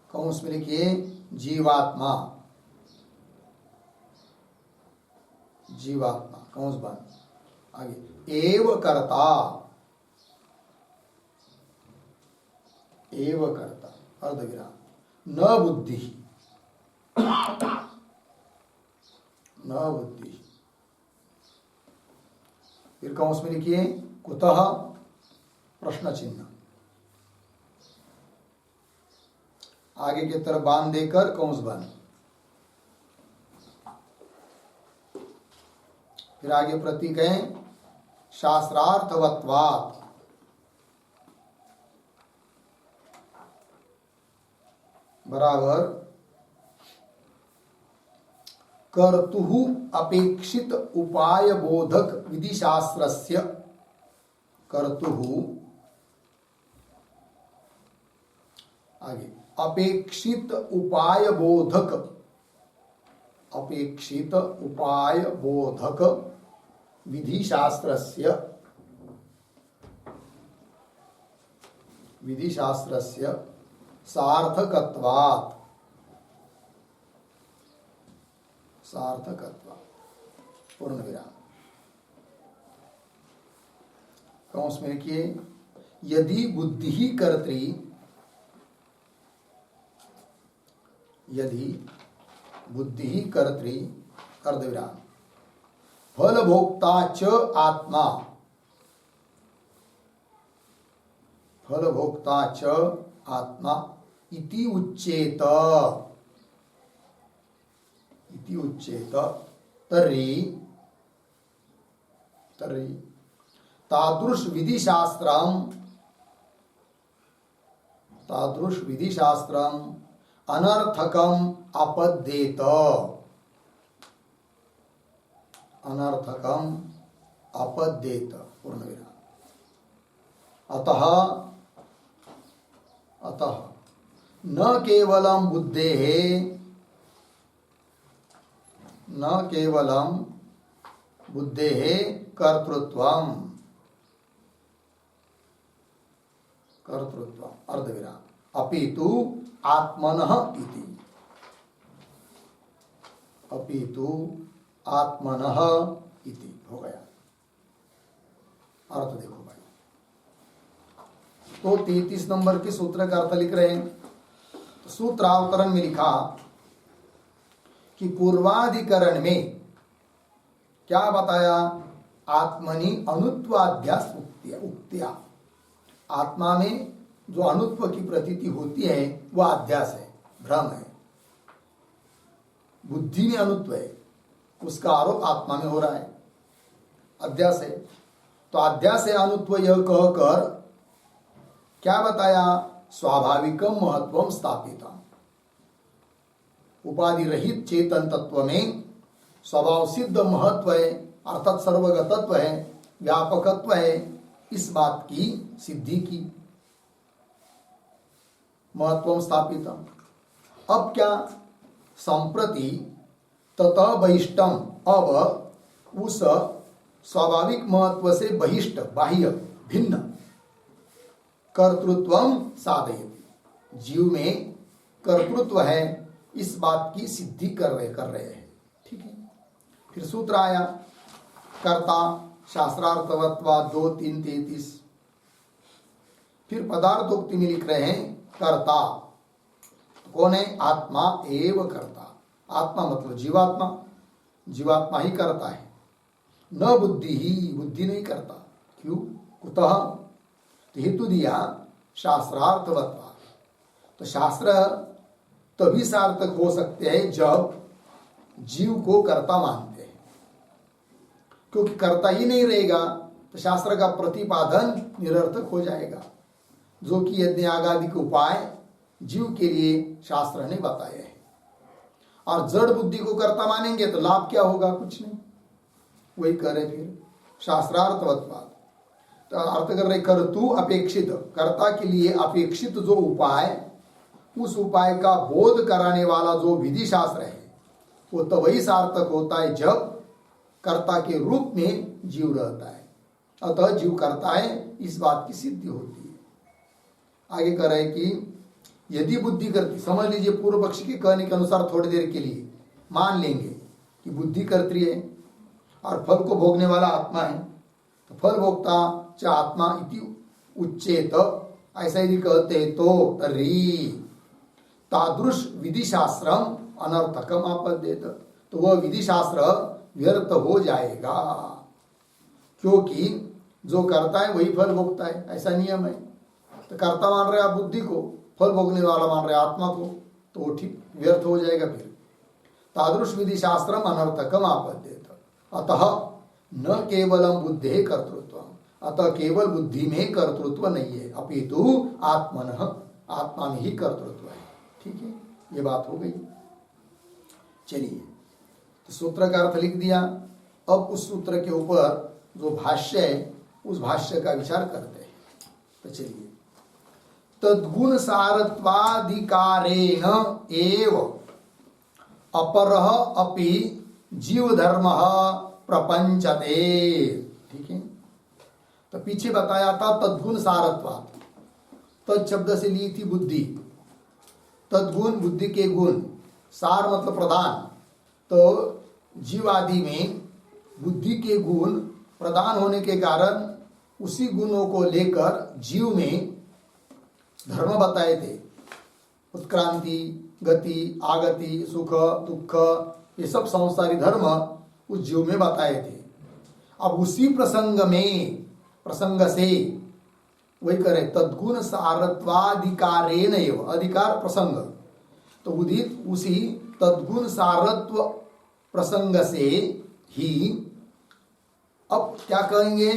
कौंस में लिखिए जीवात्मा कौंस बन आगे एव कर्ता अर्धविराम न बुद्धि फिर कौंस में लिखिए कुतः प्रश्न चिन्ह, आगे की तरफ बांध देकर कौंस बंद। फिर आगे प्रतीक है शास्त्रार्थवत्वात् बराबर कर्तुः अपेक्षित उपाय बोधक विधि शास्त्रस्य कर्तुः आगे अपेक्षित उपाय बोधक विधि शास्त्रस्य सार्थकत्वात् पूर्ण विराम। कौंस में लिखिए यदि बुद्धि ही कर्त्री बुद्धि ही कर्त्री अर्धविराम फल भोक्ता च आत्मा फल भोक्ता च आत्मा इति उच्येत तर्हि तादृश विधि शास्त्रम अनर्थकम अपद्येत पूर्णविराम अतः न केवलं बुद्धेः कर्तृत्वम् अर्धविराम अपितु आत्मनः इति हो गया। अर्थ देखो भाई, तो 33 नंबर के सूत्र का अर्थ लिख रहे हैं। तो सूत्रावतरण में लिखा कि पूर्वाधिकरण में क्या बताया, आत्मनि अनुत्वाध्यास उक्त्या, आत्मा में जो अनुत्व की प्रतीति होती है वह अध्यास है, भ्रम है। बुद्धि में अनुत्व है, उसका आरोप आत्मा में हो रहा है, अध्यास है। तो अध्यास है अनुत्व यह कहकर क्या बताया, स्वाभाविकम महत्वम स्थापिता, उपाधि रहित चेतन तत्व में स्वभाव सिद्ध महत्व है, अर्थात सर्वगतत्व है, व्यापकत्व है, इस बात की सिद्धि की, महत्वम स्थापिता। अब क्या, संप्रति ततः बहिष्टम, अब उस स्वाभाविक महत्व से बहिष्ट बाह्य भिन्न कर्तृत्वम साधयति, जीव में कर्तृत्व है, इस बात की सिद्धि कर रहे हैं। ठीक है, फिर सूत्र आया कर्ता शास्त्रार्थवत्वा 2:3-33। फिर पदार्थोक्ति में लिख रहे हैं कर्ता कौन है, आत्मा एव कर्ता। आत्मा मतलब जीवात्मा, जीवात्मा ही करता है, न बुद्धि ही, बुद्धि नहीं करता। क्यों, कुतः, तो हेतु दिया शास्त्रार्थवत्वा। तो शास्त्र तभी सार्थक हो सकते हैं जब जीव को कर्ता मानते हैं, क्योंकि कर्ता ही नहीं रहेगा तो शास्त्र का प्रतिपादन निरर्थक हो जाएगा। जो कि यज्ञ आदि के उपाय जीव के लिए शास्त्र ने बताए हैं। और जड़ बुद्धि को कर्ता मानेंगे तो लाभ क्या होगा, कुछ नहीं। वही करे फिर शास्त्रार्थवत्वाद, तो अर्थ कर रहे कर्तु अपेक्षित, कर्ता के लिए अपेक्षित जो उपाय, उस उपाय का बोध कराने वाला जो विधि शास्त्र है वो तभी सार्थक होता है जब कर्ता के रूप में जीव रहता है। अतः जीव करता है, इस बात की सिद्धि होती है। आगे कह रहे कि यदि बुद्धि करती, समझ लीजिए पूर्व पक्षी के कहने के अनुसार थोड़ी देर के लिए मान लेंगे कि बुद्धि कर्त्री है और फल को भोगने वाला आत्मा है, तो फल भोक्ता च आत्मा इति उच्चेत, ऐसा यदि कहते तो तर्हि तादृश विधि शास्त्रम अनर्थकम आपद्येत, तो वह विधि शास्त्र व्यर्थ हो जाएगा, क्योंकि जो करता है वही फल भोगता है, ऐसा नियम है। तो कर्ता मान रहे आप बुद्धि को, फल भोगने वाला मान रहे आत्मा को, तो वो ठीक व्यर्थ हो जाएगा। फिर तादृश विधि शास्त्रम अनर्थकम आपद्येत, अतः न केवलम बुद्धि कर्तृत्व, अतः केवल बुद्धि में कर्तृत्व नहीं है, अपितु आत्मनः, आत्मा में ही कर्तृत्व है। ठीक है, ये बात हो गई। चलिए, तो सूत्र का अर्थ लिख दिया। अब उस सूत्र के ऊपर जो भाष्य है उस भाष्य का विचार करते हैं। तो चलिए, तद्गुण सारत्वाधिकारेण एव अपरः अपि जीव धर्म प्रपंचते। ठीक है, तो पीछे बताया था तद्गुण सारत्वात्, तद शब्द से ली थी बुद्धि, तद्गुण बुद्धि के गुण, सार मतलब प्रधान। तो जीव आदि में बुद्धि के गुण प्रधान होने के कारण उसी गुणों को लेकर जीव में धर्म बताए थे, उत्क्रांति, गति, आगति, सुख, दुख, ये सब सांसारिक धर्म उस जीव में बताए थे। अब उसी प्रसंग से वही करे तद्गुण सारत्वाधिकारेण एव, अधिकार प्रसंग, तो उदित उसी तद्गुण सारत्व प्रसंग से ही अब क्या कहेंगे,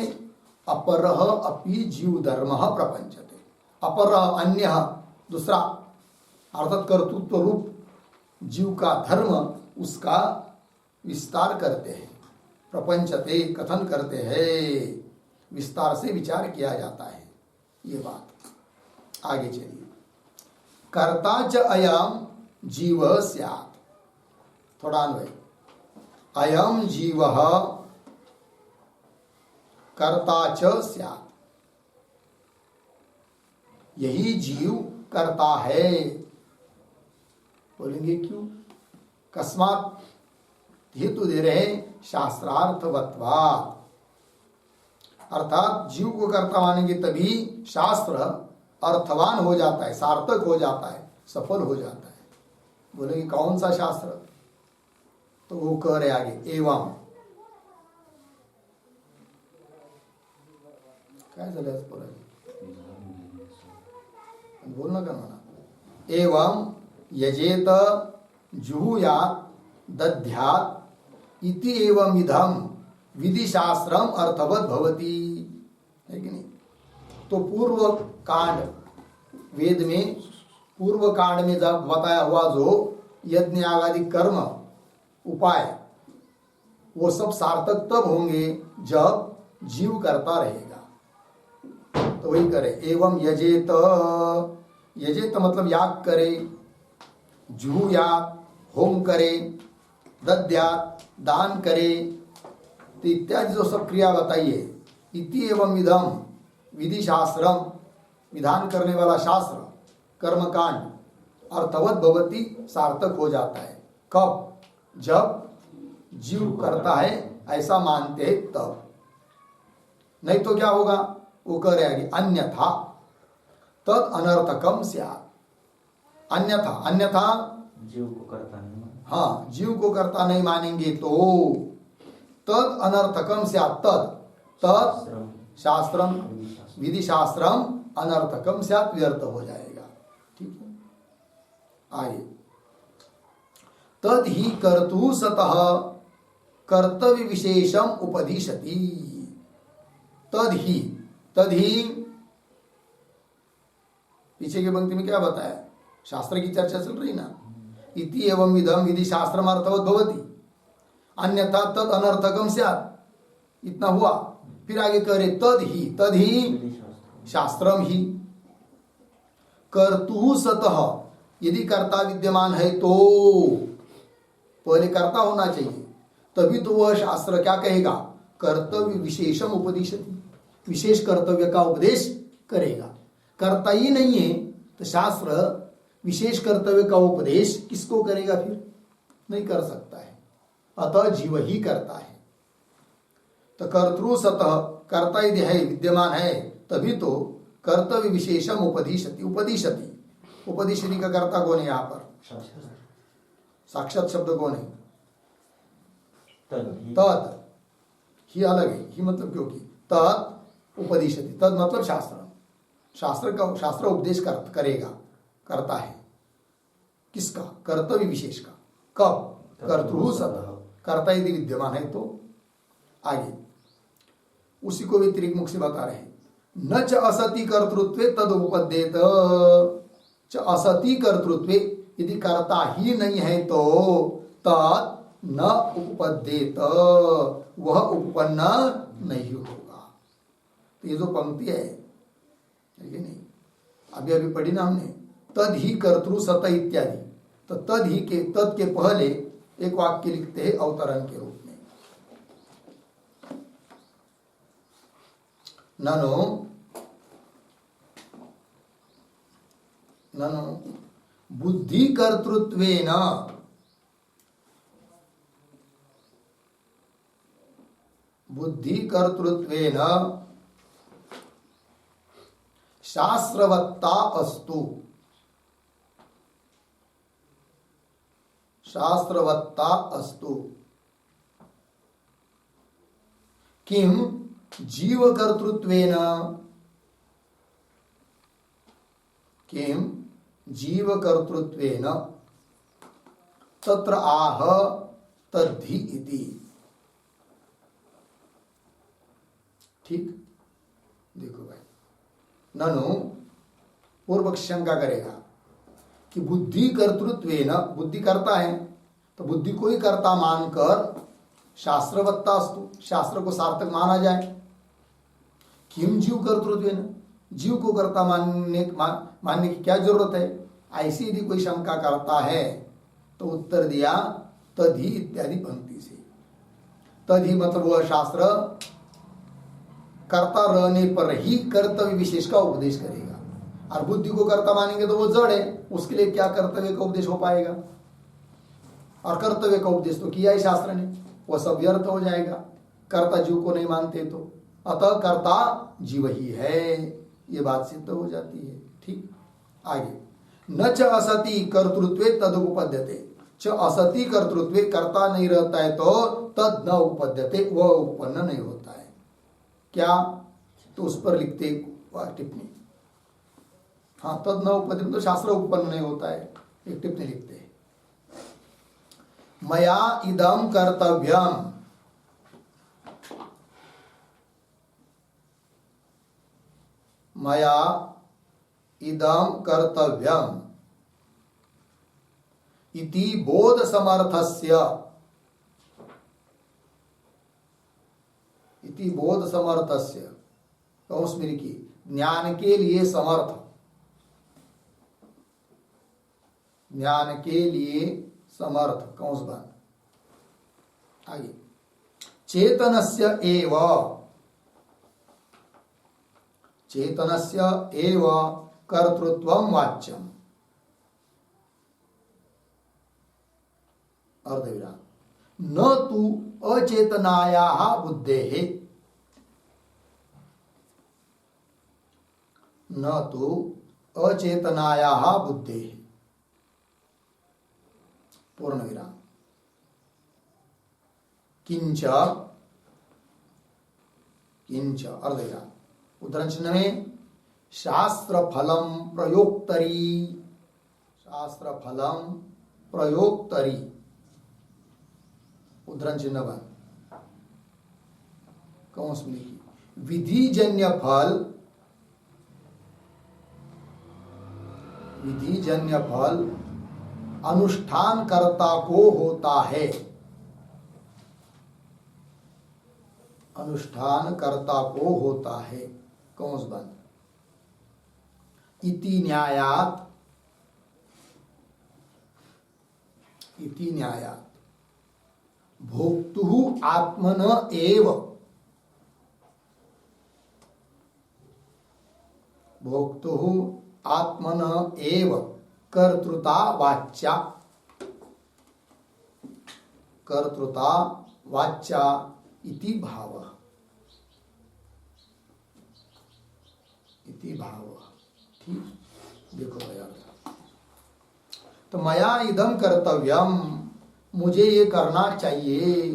अपरह अपि जीव धर्म प्रपंचते, अपरह अन्य दूसरा अर्थात कर्तृत्व रूप जीव का धर्म उसका विस्तार करते हैं, प्रपंचते कथन करते हैं, विस्तार से विचार किया जाता है। ये बात आगे चलिए। कर्ता च अयम जीव स्यात्, थोड़ा अन्वय, अयम जीव कर्ता च स्यात्, यही जीव करता है। बोलेंगे क्यों, कस्मात् हेतु दे रहे शास्त्रार्थवत्वात्, अर्थात जीव को कर्ता मानेंगे तभी शास्त्र अर्थवान हो जाता है, सार्थक हो जाता है, सफल हो जाता है। बोलेंगे कौन सा शास्त्र, तो वो कह रहे आगे, एवं काय झालं बोलना करना, एवं यजेत जुहुयात दध्यात इति एवं इधम विधि शास्त्रम अर्थवत भवति, है कि नहीं। तो पूर्व कांड, वेद में पूर्व कांड में जब बताया हुआ जो यज्ञ आदि कर्म उपाय, वो सब सार्थक तब होंगे जब जीव करता रहेगा। तो वही करे, एवं यजेत, यजेत मतलब याग करे, जुहुयात होम करे, दद्यात दान करे, तो इत्यादि जो सब क्रिया बताइए, इति एवं इदम विधि शास्त्रम, विधान करने वाला शास्त्र कर्मकांड अर्थवत भवति, सार्थक हो जाता है। कब, जब जीव करता है ऐसा मानते हैं तब, नहीं तो क्या होगा, वो कह रहे हैं अन्यथा तद अनर्थकम स्यात्, अन्यथा, अन्यथा जीव को करता नहीं, हाँ जीव को करता नहीं मानेंगे तो तद अनर्थकम स्यात्, तद शास्त्रम विधि शास्त्रम अनर्थकम स्यात्, व्यर्थ हो जाएगा। ठीक है, आगे तद ही कर्तु सतः कर्तव्य विशेषम उपदिशति, तद ही पीछे की पंक्ति में क्या बताया, शास्त्र की चर्चा चल रही ना, इति एवं इदम विधि शास्त्रम अर्थवत भवति, अन्यथा तद अनर्थकम स्यात्, इतना हुआ। फिर आगे कह रहे तद ही शास्त्रम ही, कर्तु सतः, यदि कर्ता विद्यमान है तो पहले कर्ता होना चाहिए, तभी तो वह शास्त्र क्या कहेगा, कर्तव्य विशेषम उपदिशति, विशेष कर्तव्य का उपदेश करेगा। कर्ता ही नहीं है तो शास्त्र विशेष कर्तव्य का उपदेश किसको करेगा, फिर नहीं कर सकता है, अतः जीव ही करता है। तो कर्तृ सतः, कर्ता यदि है विद्यमान है तभी तो कर्तव्य विशेषम उपदिशति, उपदिशति, उपदिशति का कर्ता कौन है यहाँ पर, साक्षात शब्द कौन है, तत्, ही अलग है, ही मतलब क्योंकि तत् उपदिशति, तद मतलब शास्त्र, शास्त्र का, शास्त्र उपदेश करेगा, करता है किसका, कर्तव्य विशेष का। कब, कर्तृ सतः, कर्ता यदि विद्यमान है तो। आगे उसी को व्यतिरिक्त मुख से बता रहे हैं, न च असति कर्तृत्वे तद उपपद्येत, च असति कर्तृत्वे, यदि कर्ता ही नहीं है तो तद न उपपद्येत, वह उपपन्न नहीं होगा। तो ये जो पंक्ति है कि नहीं, अभी अभी पढ़ी ना हमने, तद ही कर्तृ सत इत्यादि, तो तद ही के, तद के पहले एक वाक्य लिखते हैं अवतरण के रूप में, ननो बुद्धि कर्तृत्वेन, बुद्धि कर्तृत्वेन शास्त्रवत्ता अस्तु, शास्त्रवत्ता अस्तु किम जीवकर्तृत्वेन तत्र आह तद्धि इति। ठीक, देखो भाई, ननु पूर्व शंका करेगा कि बुद्धि कर्तृत्वेन, बुद्धि करता है तो बुद्धि को ही कर्ता मानकर शास्त्रवत्तास्तु, शास्त्र को सार्थक माना जाए। किम जीव कर्तृत्वेन, जीव को कर्ता मानने की क्या जरूरत है, ऐसी यदि कोई शंका करता है तो उत्तर दिया तदि इत्यादि पंक्ति से। तदि मतलब वह शास्त्र कर्ता रहने पर ही कर्तव्य विशेष का उपदेश करेगा, और बुद्धि को कर्ता मानेंगे तो वो जड़ है, उसके लिए क्या कर्तव्य का उपदेश हो पाएगा। और कर्तव्य का उपदेश तो किया ही शास्त्र ने, वह सब व्यर्थ हो जाएगा कर्ता जीव को नहीं मानते तो। अतः कर्ता जीव ही है, ये बात सिद्ध हो जाती है। ठीक, आगे, न च असति कर्तृत्वे तद उपपद्यते, च असति कर्तृत्वे कर्ता नहीं रहता है तो तद न उपपद्यते, वह उत्पन्न नहीं होता है। क्या, तो उस पर लिखते टिप्पणी, हाँ, तद न उपपद्यते तो शास्त्र उत्पन्न नहीं होता है, एक टिप्पणी लिखते हैं। मया इदं कर्तव्यम, मया इदं कर्तव्यम इति बोध समर्थस्य, इति बोध समर्थस्य, कौंस में लिखी, ज्ञान के लिए समर्थ, ज्ञान के लिए समर्थ, कौंस बन। आगे, चेतनस्य एव, चेतनस्य एव कर्तृत्वं वाच्यम्, अर्धविराम, न तु अचेतनायाः बुद्धेः, न तु अचेतनायाः बुद्धेः, पूर्ण विराम, किंच, किंच अर्धविराम, उद्धरण चिन्ह में शास्त्र फलम प्रयोक्तरी, शास्त्र फलम प्रयोक्तरी, उद्धरण चिन्ह बन, कौंस में लिखी, विधिजन्य फल, विधिजन्य फल अनुष्ठान कर्ता को होता है, अनुष्ठान कर्ता को होता है, कौंस बंद, इति न्यायात, इति न्यायात भोक्तुः आत्मन एव, भोक्तुः आत्मन एव कर्तृता वाच्या, कर्तृता वाच्या इति भाव, इति भाव। ठीक, देखो भैया, तो मया इदं कर्तव्यम, मुझे ये करना चाहिए,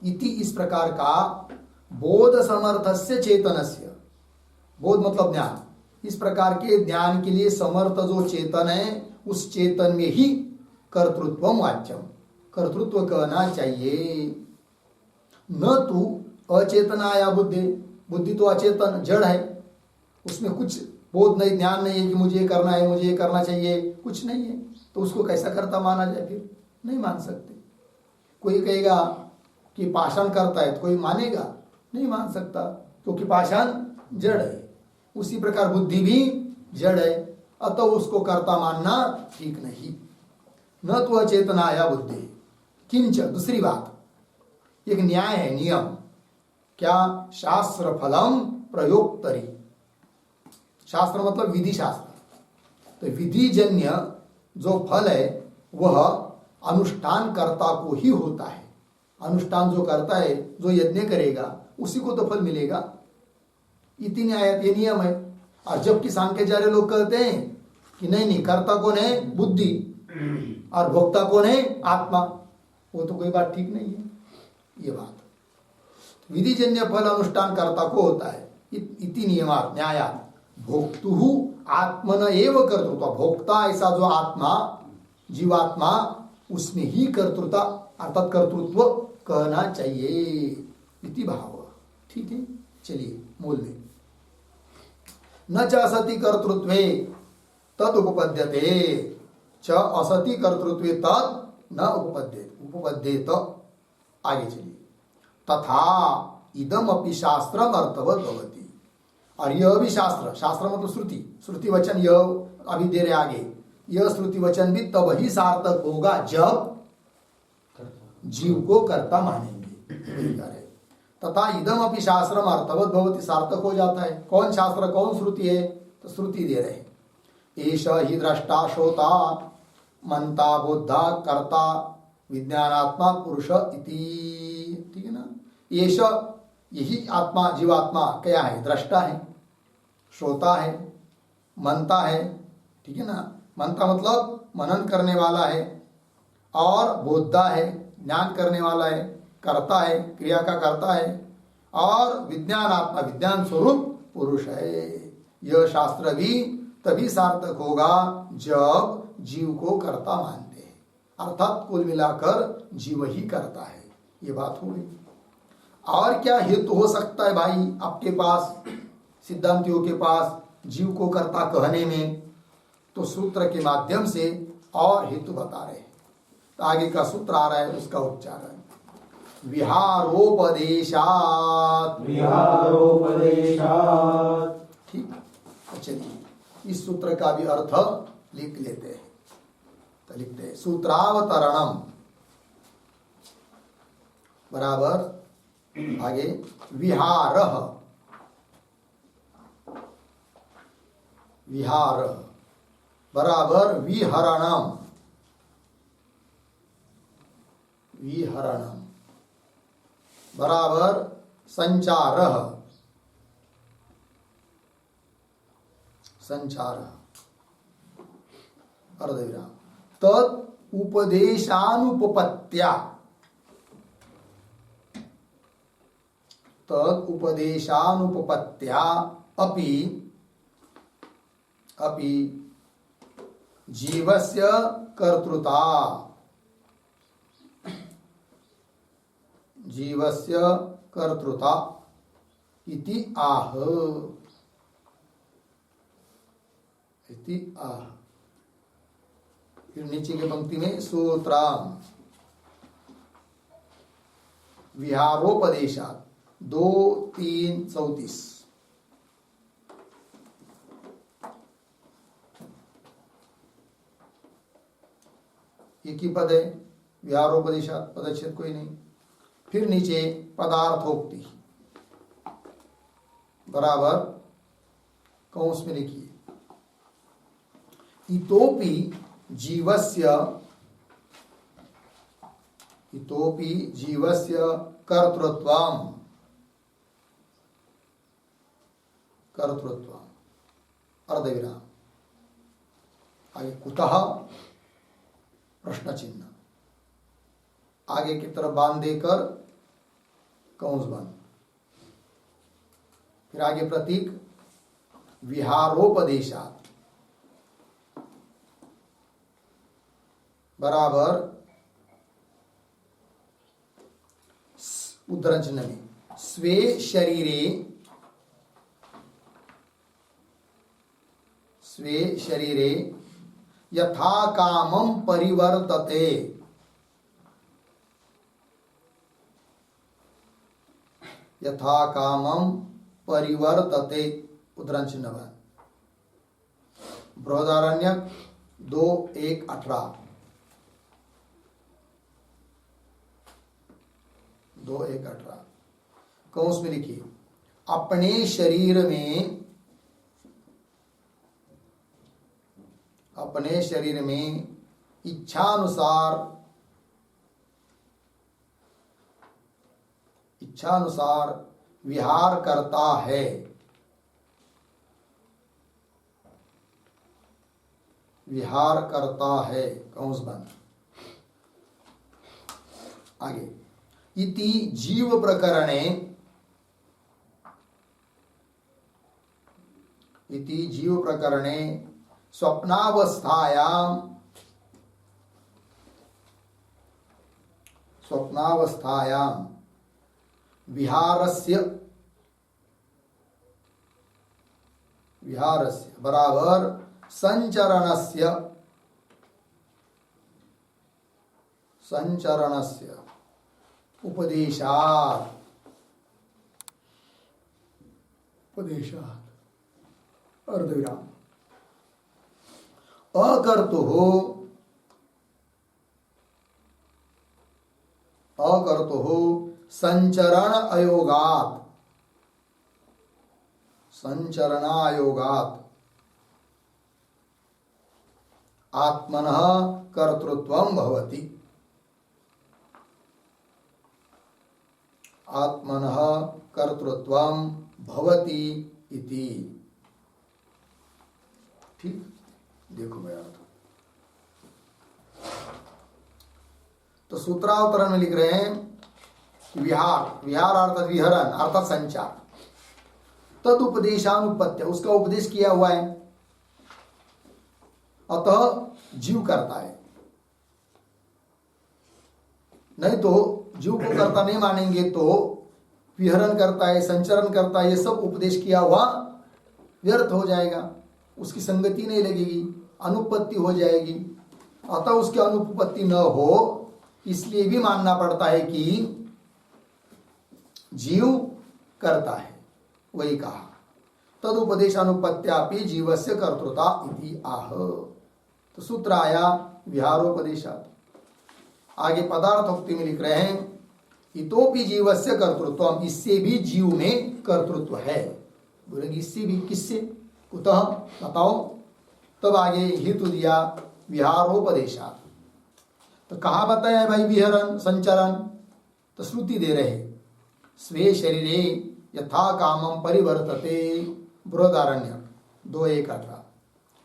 इति इस प्रकार का बोध समर्थस्य चेतनस्य, बोध मतलब ज्ञान, इस प्रकार के ज्ञान के लिए समर्थ जो चेतन है, उस चेतन में ही कर्तृत्वम वाच्यम, कर्तृत्व कहना चाहिए। न तू अचेतनाया बुद्धि, बुद्धि तो अचेतन जड़ है, उसमें कुछ बोध नहीं, ज्ञान नहीं है कि मुझे ये करना है, मुझे ये करना चाहिए, कुछ नहीं है, तो उसको कैसा कर्ता माना जाए, फिर नहीं मान सकते। कोई कहेगा कि पाषाण करता है तो कोई मानेगा, नहीं मान सकता, क्योंकि पाषाण जड़ है, उसी प्रकार बुद्धि भी जड़ है, अतः उसको कर्ता मानना ठीक नहीं। न तो अचेतनाया बुद्धि, किंच, दूसरी बात, एक न्याय है, नियम, क्या, शास्त्र फलम प्रयोक्तरी, शास्त्र मतलब विधि शास्त्र, तो विधिजन्य जो फल है वह अनुष्ठान कर्ता को ही होता है, अनुष्ठान जो करता है, जो यज्ञ करेगा उसी को तो फल मिलेगा, इति न्याय, ये नियम है। और जबकि सांख्याचार्य लोग कहते हैं कि नहीं नहीं, कर्ता कौन है, बुद्धि, और भोक्ता कौन है? आत्मा। वो तो कोई बात ठीक नहीं है ये बात। विधिजन्य फल अनुष्ठान कर्ता को होता है। इति नियमात न्यायात भोक्तुहु आत्मन एव कर्तृत्व। भोक्ता ऐसा जो आत्मा, जीवात्मा, उसमें ही कर्तृता अर्थात कर्तृत्व कहना चाहिए। इति भाव। ठीक है, चलिए मूल में न च असति कर्तृत्वे तद उपपद्यते च असति कर्तृत्वे तद न उपपद्येत। आगे चलिए। तथा इदम अपि शास्त्रम अर्थवत भवति। और यह भी शास्त्र, शास्त्र मतलब श्रुति, श्रुति वचन, यह अभी दे रहे आगे, यह श्रुति वचन भी तब ही सार्थक होगा जब जीव को कर्ता मानेंगे। तथा इदम अपि शास्त्रम अर्थवत भवति, सार्थक हो जाता है। कौन शास्त्र, कौन श्रुति है? तो श्रुति दे रहे हैं। एष ही दृष्टा श्रोता मनता बोधा कर्ता विज्ञानात्मा पुरुष इति। ठीक है ना। एष यही आत्मा, जीवात्मा क्या है? दृष्टा है, श्रोता है, मनता है। ठीक है ना। मनता मतलब मनन करने वाला है, और बोधा है, ज्ञान करने वाला है, करता है, क्रिया का करता है, और विज्ञान आत्मा, विज्ञान स्वरूप पुरुष है। यह शास्त्र भी तभी सार्थक होगा जब जीव को कर्ता मानते हैं, अर्थात कुल मिलाकर जीव ही करता है। ये बात हो गई। और क्या हेतु हो सकता है भाई आपके पास, सिद्धांतियों के पास, जीव को कर्ता कहने में? तो सूत्र के माध्यम से और हेतु बता रहे हैं। तो आगे का सूत्र आ रहा है, उसका उच्चारण विहारोपदेशात्। विहारोपदेशात्। ठीक, चलिए इस सूत्र का भी अर्थ लिख लेते हैं। तो लिखते हैं सूत्रावतरणम बराबर आगे विहारः, विहार बराबर विहरणम, विहरणम बराबर संचारः, संचारः अर्धविराम तत् उपदेशानुपपत्त्या, तत् उपदेशानुपपत्त्या अपि अपि जीवस्य कर्तृता, जीवस्य कर्तृता इति आह, इति आह। फिर नीचे की पंक्ति में सूत्राम विहारोपदेशात् 2-3-34। एक ही पद है, विहारोपदेशात्, पदच्छेद कोई नहीं। फिर नीचे पदार्थोक्ति बराबर कौंस में लिखिए इतोपि जीवस्य, इतोपि जीवस्य कर्तृत्वम, कर्तृत्वम अर्धविराम आगे कुतः प्रश्न चिन्ह, आगे की तरफ बांध देकर कौंस बंद। फिर आगे प्रतीक विहारोपदेशात् बराबर उद्धरण चिन्ह में स्वे शरीरे, स्वे शरीरे यथा कामं परिवर्तते, यथा कामं परिवर्तते उद्धरण चिन्ह में बृहदारण्यक 2:1-18, 2:1-18 कौंस में लिखिए अपने शरीर में, अपने शरीर में इच्छानुसार, इच्छानुसार विहार करता है, विहार करता है, कंस बंद। आगे, इति जीव प्रकरणे, इति जीव प्रकरणे स्वप्नावस्थायां, स्वप्नावस्थायां विहारस्य, विहारस्य बराबर संचरणस्य, संचरणस्य उपदेशात्, उपदेशात् अर्धविराम अकर्तुः, अकर्तुः संचरण अयोगात्, संचरणायोगात् आत्मनः कर्तृत्वं भवति, आत्मनः कर्तृत्वं भवति इति। ठीक, देखो मेरा तो सूत्रावतरण में लिख रहे हैं कि विहार, विहार अर्थात विहरण अर्थात संचार, तद उपदेशानुपत्य, उसका उपदेश किया हुआ है, अतः जीव करता है। नहीं तो जीव को करता नहीं मानेंगे तो विहरण करता है, संचरण करता है, ये सब उपदेश किया हुआ व्यर्थ हो जाएगा, उसकी संगति नहीं लगेगी, अनुपत्ति हो जाएगी। अतः उसकी अनुपत्ति न हो इसलिए भी मानना पड़ता है कि जीव करता है, वही कहा तद उपदेशानुपत्यापि जीवस्य कर्तृता इति आह। तो सूत्र आया विहारोपदेशात्। आगे पदार्थोक्ति में लिख रहे हैं इतोपि जीवस्य कर्तृत्व, इससे भी जीव में कर्तृत्व है। बोलेंगे इससे भी, किससे, कुतः, बताओ। तब आगे हेतु दिया विहारोपदेशात्। तो कहाँ बताया है भाई विहरण संचरण? तो श्रुति दे रहे स्वे शरीरे यथा कामम परिवर्तते, बृहदारण्यक 2:1-18।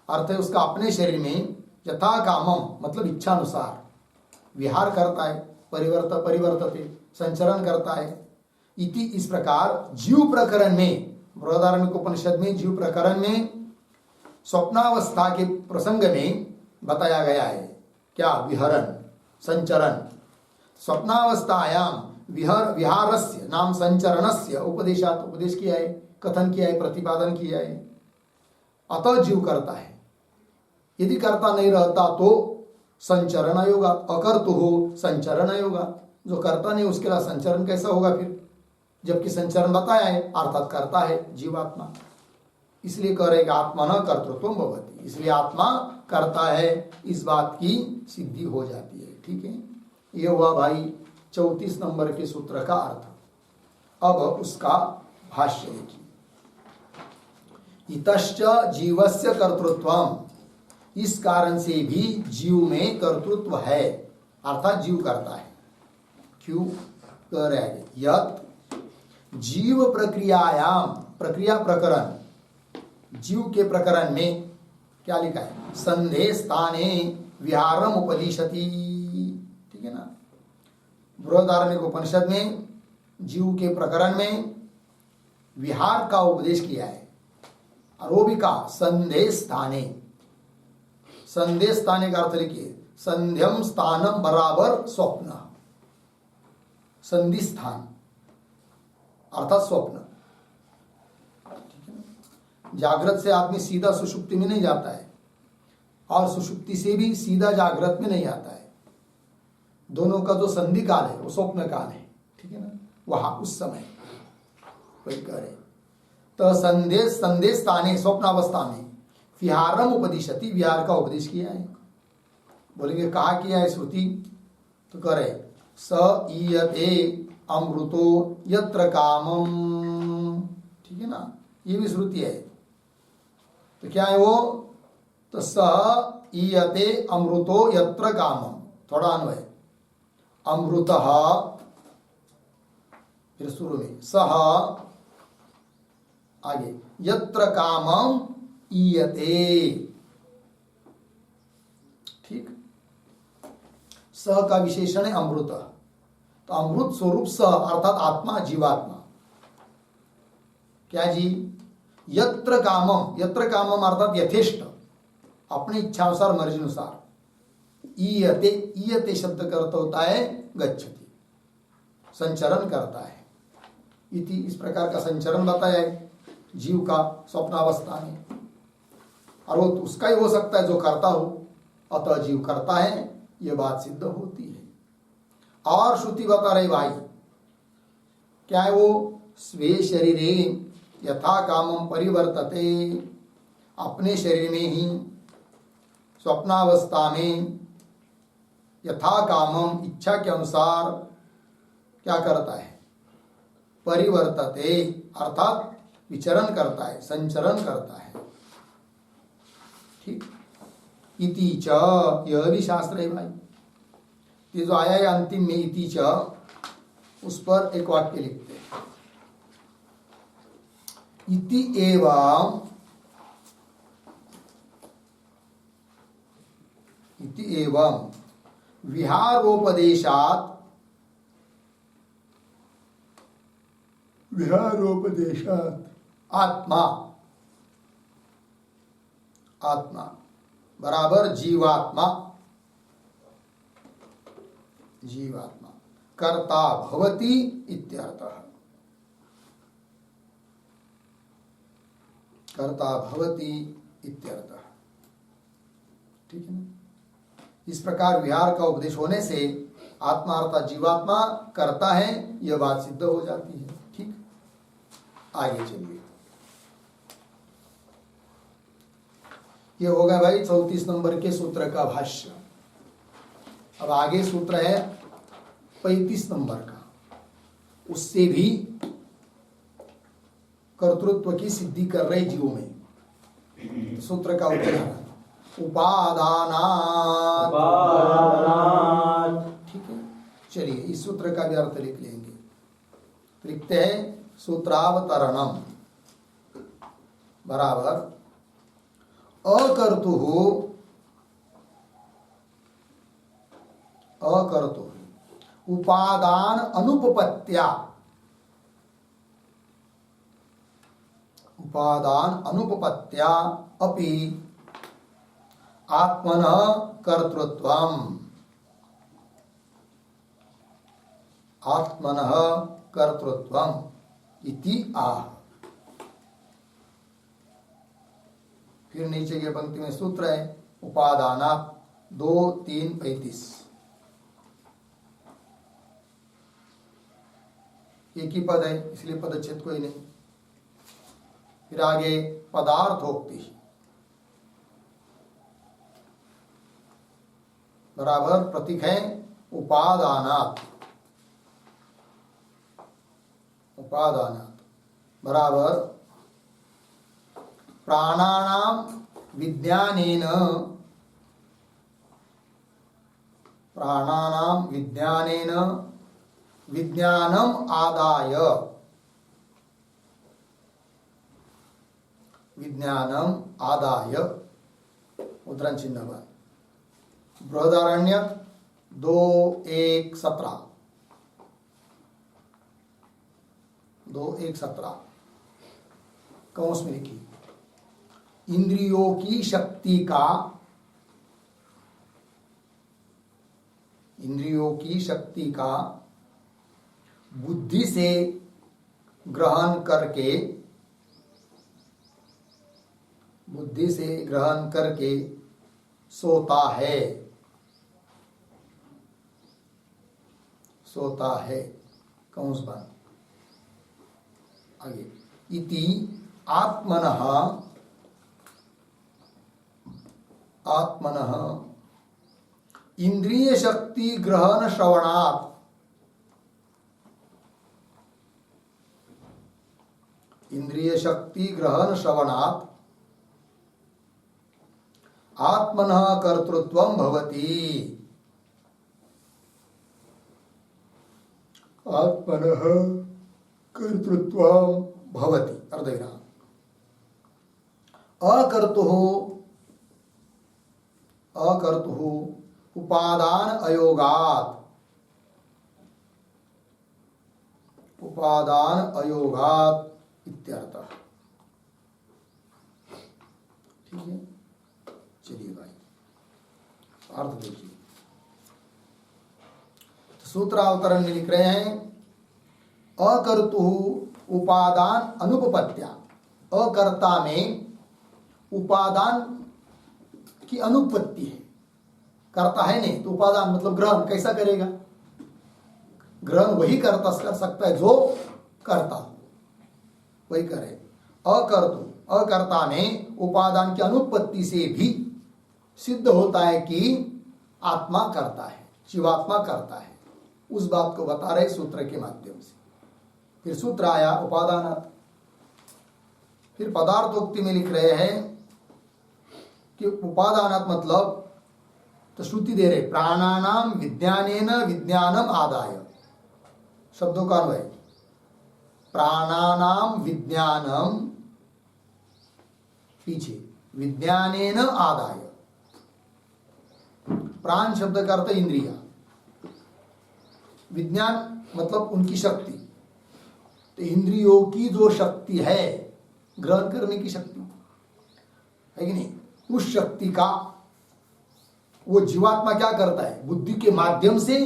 अर्थ है उसका अपने शरीर में यथा कामम मतलब इच्छा अनुसार विहार करता है, परिवर्तते संचरण करता है। इति इस प्रकार जीव प्रकरण में, बृहदारण्यक उपनिषद में जीव प्रकरण में स्वप्नावस्था के प्रसंग में बताया गया है क्या, विहरण संचरण। स्वप्नावस्थायाम विहारस्य नाम संचरणस्य उपदेशात, उपदेश किया है, कथन किया है, प्रतिपादन किया है। अतः जीव करता है, यदि करता नहीं रहता तो संचरण होगा, अकर्तु हो संचरण होगा। जो करता नहीं उसके लिए संचरण कैसा होगा फिर, जबकि संचरण बताया है अर्थात करता है जीवात्मा। इसलिए कह रहे कि आत्मा न कर्तृत्व भवति, इसलिए आत्मा करता है, इस बात की सिद्धि हो जाती है। ठीक है, ये हुआ भाई 34 नंबर के सूत्र का अर्थ। अब उसका भाष्य देखिए। इतश्च जीवस्य कर्तृत्वम, इस कारण से भी जीव में कर्तृत्व है, अर्थात जीव करता है। क्यों कह रहे हैं, यत जीव प्रक्रियायाम, प्रक्रिया प्रकरण, जीव के प्रकरण में क्या लिखा है, संदेह स्थाने विहारम उपदिशति। ठीक है ना, बृहदारण्यक उपनिषद में जीव के प्रकरण में विहार का उपदेश किया है, और वो भी कहा संदेह स्थाने। संदेह स्थाने का अर्थ लिखिए, संध्यम स्थानम बराबर स्वप्न, संधि स्थान अर्थात स्वप्न। जागृत से आदमी सीधा सुषुप्ति में नहीं जाता है, और सुषुप्ति से भी सीधा जागृत में नहीं आता है। दोनों का जो संधि काल है वो स्वप्न काल है। ठीक है ना, वहां उस समय वही कह रहे। तो संदेश स्थाने स्वप्नावस्था में विहारम उपदिशति, विहार का उपदेश किया है। बोलेंगे कहा किया है श्रुति, तो कह रहे स ईयते अमृतो यत्र कामम। ठीक है ना, ये भी श्रुति है। तो क्या है वो, तो स ईयते अमृतो यत्र कामम, थोड़ा अन्वय, अमृतः फिर शुरू में सह, आगे यत्र कामम ईयते, स का विशेषण है अमृत। तो अमृत स्वरूप स अर्थात आत्मा, जीवात्मा। क्या जी? यत्र कामम अर्थात यथेष्ट, अपनी इच्छानुसार, मर्जी अनुसार। ईयते, ईयते शब्द का अर्थ होता है गच्छति, संचरण करता है। इति, इस प्रकार का संचरण बताया है जीव का स्वप्नावस्था में। और वो उसका ही हो सकता है जो करता हो, अतः जीव करता है, यह बात सिद्ध होती है। और श्रुति बता रही भाई, क्या है वो? स्वे शरीरे यथा कामम परिवर्तते, अपने शरीर में ही स्वप्नावस्था में यथा कामम, इच्छा के अनुसार क्या करता है? परिवर्तते अर्थात विचरण करता है, संचरण करता है। ठीक। इति च, यह भी शास्त्र है भाई। ये जो आया है अंतिम में इति च, उस पर एक वाक्य लिखते हैं। इति एवं, इति एवं विहारोपदेशात्, विहारोपदेशात् आत्मा, आत्मा बराबर जीवात्मा, जीवात्मा कर्ता भवति इत्यर्थः। कर्ता भवति इत्यर्थः। ठीक है ना? इस प्रकार विहार का उपदेश होने से आत्मा अर्थात जीवात्मा करता है, यह बात सिद्ध हो जाती है। ठीक, आगे चलिए। यह होगा भाई 34 नंबर के सूत्र का भाष्य। अब आगे सूत्र है 35 नंबर का, उससे भी कर्तृत्व की सिद्धि कर रहे जीवों में। सूत्र का उच्चारण उपादानात्। ठीक है, चलिए इस सूत्र का भी अर्थ लिख लेंगे। लिखते हैं सूत्रावतरणम बराबर अकर्तुः, अकर्तुः उपादान अनुपपत्त्या, उपादान अनुपपत्त्या अपि आत्मनः कर्तृत्वम्, आत्मनः कर्तृत्वम् इति आह। फिर नीचे के पंक्ति में सूत्र है उपादानात् 2, 3, 35। एक ही पद है इसलिए पदच्छेद कोई नहीं। फिर आगे पदार्थोक्ति बराबर प्रतीक है उपादानात्, उपादानात् बराबर प्राणानाम विज्ञानेन, प्राणानाम विज्ञानेन विज्ञानम आदाय, विज्ञानम आदाय उद्धरण चिन्ह बन। बृहदारण्यक 2:1-17, 2:1-17 कौंस में लिखी इंद्रियों की शक्ति का, इंद्रियों की शक्ति का बुद्धि से ग्रहण करके, बुद्धि से ग्रहण करके सोता है, सोता है कौंस बन। आगे इति आत्मनः, आत्मनः इंद्रिय शक्ति ग्रहण श्रवणात्, इंद्रिय शक्ति ग्रहण श्रवणात् आत्मनः कर्तृत्वं भवति, आत्मनः कर्तृत्वं भवति। अर्धविराम। अकर्तुः, अकर्तुः उपादान अयोगात, उपादान अयोगात इत्यर्थः। ठीक है, चलिए भाई अर्थ देखिए। तो सूत्रावतरण में लिख रहे हैं अकर्तु उपादान अनुपपत्त्या, अकर्ता में उपादान की अनुपत्ति है, करता है नहीं तो उपादान मतलब ग्रहण कैसा करेगा? ग्रहण वही करता कर सकता है जो करता हो, वही करे। अकर्तु, अकर्ता में उपादान की अनुपत्ति से भी सिद्ध होता है कि आत्मा करता है, जीवात्मा करता है। उस बात को बता रहे सूत्र के माध्यम से। फिर सूत्र आया उपादानात्। फिर पदार्थोक्ति में लिख रहे हैं कि उपादानात् मतलब, तो श्रुति दे रहे प्राणानाम विज्ञानेन विज्ञानम आदाय, शब्दों का अन्वय प्राणानाम विज्ञानम, पीछे विज्ञानेन आदाय, प्राण शब्द का अर्थ इंद्रिया, विज्ञान मतलब उनकी शक्ति। तो इंद्रियों की जो शक्ति है ग्रहण करने की शक्ति है कि नहीं, उस शक्ति का वो जीवात्मा क्या करता है? बुद्धि के माध्यम से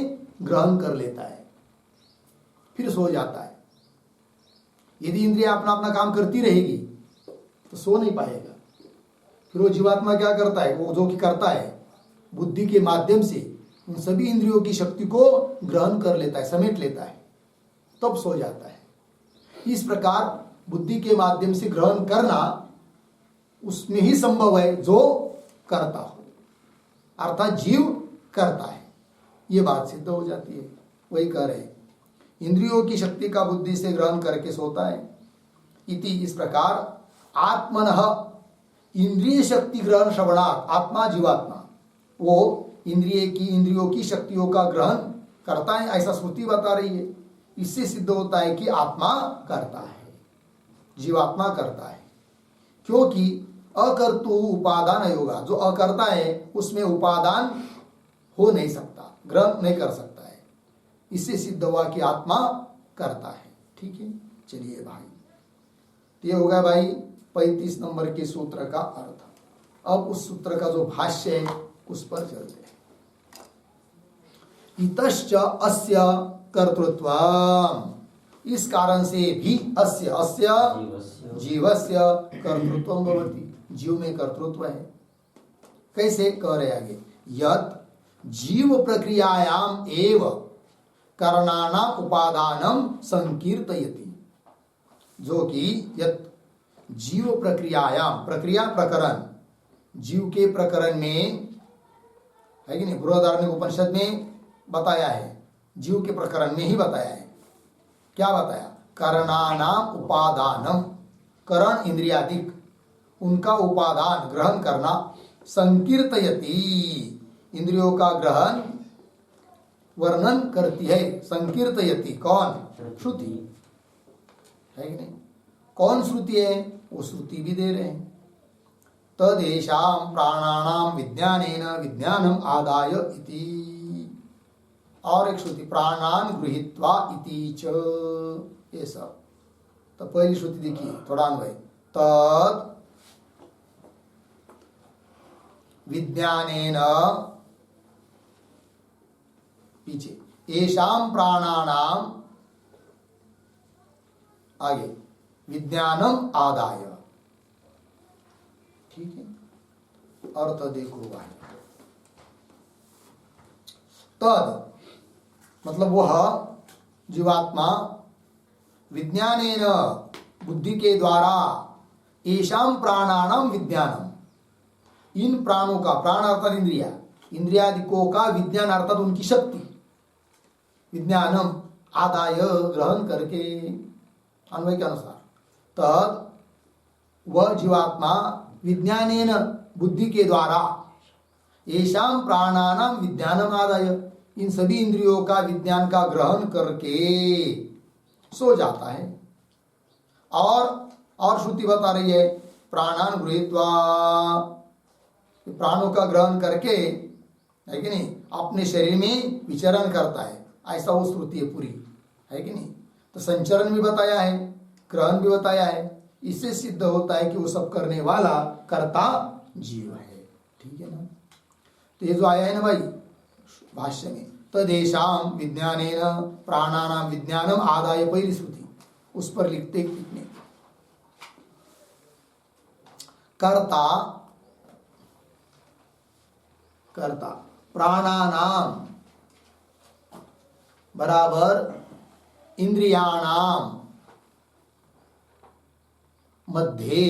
ग्रहण कर लेता है, फिर सो जाता है। यदि इंद्रिया अपना अपना काम करती रहेगी तो सो नहीं पाएगा। फिर वो जीवात्मा क्या करता है? वो जो कि करता है बुद्धि के माध्यम से उन सभी इंद्रियों की शक्ति को ग्रहण कर लेता है, समेट लेता है, तब सो जाता है। इस प्रकार बुद्धि के माध्यम से ग्रहण करना उसमें ही संभव है जो करता हो, अर्थात जीव करता है। ये बात सिद्ध हो जाती है। वही कह रहे हैं इंद्रियों की शक्ति का बुद्धि से ग्रहण करके सोता है। इति, इस प्रकार आत्मनः इंद्रिय शक्ति ग्रहण श्रवणात्, आत्मा जीवात्मा वो इंद्रियों की शक्तियों का ग्रहण करता है, ऐसा श्रुति बता रही है। इससे सिद्ध होता है कि आत्मा करता है, जीवात्मा करता है। क्योंकि अकर्तु उपादान अयोगा, जो अकर्ता है उसमें उपादान हो नहीं सकता, ग्रहण नहीं कर सकता है। इससे सिद्ध हुआ कि आत्मा करता है। ठीक है, चलिए भाई, तो ये हो गया भाई 35 नंबर के सूत्र का अर्थ। अब उस सूत्र का जो भाष्य है उस पर चलते हैं। इतश्च अस्य कर्तृत्वम्, इस कारण से भी अस्य, अस्य जीवस्य कर्तृत्वम् भवति, जीव में कर्तृत्व है। कैसे कह रहे आगे, यत् जीव प्रक्रियायाम एव करणानाम उपादानम संकीर्तयति, जो कि यत् जीव प्रक्रियायाम, प्रक्रिया प्रकरण, जीव के प्रकरण में है कि नहीं, बृहदारण्यक उपनिषद में बताया है, जीव के प्रकरण में ही बताया है। क्या बताया? करणानाम उपादानम, करण इंद्रियादिक, उनका उपादान ग्रहण करना, संकीर्तयति, इंद्रियों का ग्रहण वर्णन करती है। संकीर्तयति कौन? श्रुति है कि नहीं? कौन श्रुति है? वो श्रुति भी दे रहे हैं। तदेषां प्राणानाम विज्ञानेन विज्ञानम आदाय इति, और एक श्रुति प्राणान गृहीत्वा इति च, ये सब। तो पहली श्रुति देखिए, थोड़ा अन्वय, तद विज्ञानेन, पीछे येषां प्राणानाम, आगे विज्ञानम आदाय। ठीक है, अर्थ देखो भाई, तद मतलब वह जीवात्मा विज्ञानेन, बुद्धि के द्वारा, येषां प्राणानाम विज्ञानम, इन प्राणों का, प्राण अर्थात इंद्रिया, इंद्रियादिकों का विज्ञान अर्थात उनकी शक्ति, विज्ञानम आदाय ग्रहण करके, अन्वय के अनुसार, तद वह जीवात्मा विज्ञानेन, बुद्धि के द्वारा, येषां प्राणानाम विज्ञानम आदाय, इन सभी इंद्रियों का विज्ञान का ग्रहण करके सो जाता है। और श्रुति बता रही है प्राणान गृहीत्वा, प्राणों का ग्रहण करके है कि नहीं, अपने शरीर में विचरण करता है, ऐसा वो श्रुति है पूरी, है कि नहीं। तो संचरण भी बताया है, ग्रहण भी बताया है, इससे सिद्ध होता है कि वो सब करने वाला कर्ता जीव है। ठीक है ना। तो ये जो आया है ना भाई भाष्य में, तदेशाम विज्ञानेन प्राणानाम विज्ञानम आदाय पहली श्रुति, उस पर लिखते कितने कर्ता कर्ता प्राणानाम बराबर इंद्रियाणाम मध्ये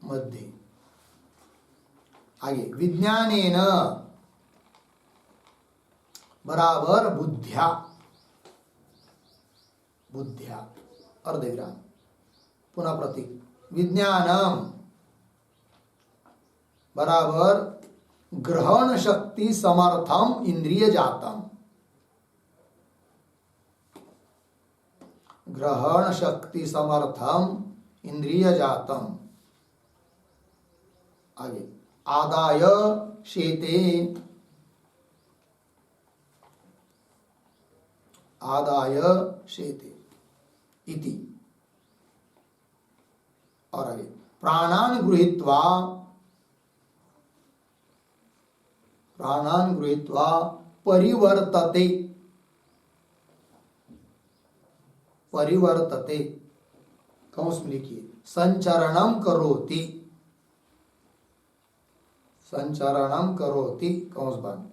मध्ये आगे विज्ञानेन बराबर बुद्ध्या बुद्ध्या अर्धविराम पुनः प्रतीक विज्ञानम बराबर ग्रहण शक्ति समर्थम इंद्रिय जातम, ग्रहण शक्ति समर्थम इंद्रिय जातम। आगे आदाय शेते आदाय शेते इति। और आगे प्राणान गृहीत्वा परिवर्तते परिवर्तते कंस में लिखिए संचरणम करोति कंस बंद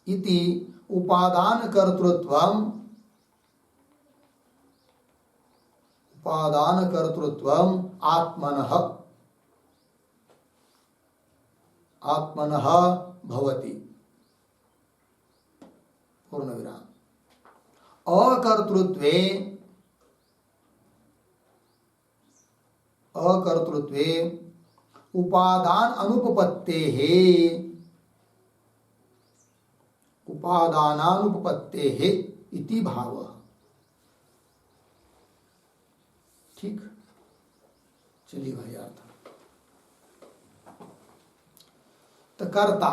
इति उपादान कर्तृत्वम आत्मनः भवति पूर्ण विराम। अकर्तृत्वे उपादान उपादानानुपपत्तेः इति भावः। ठीक, चलिए भाई अर्थ। तो कर्ता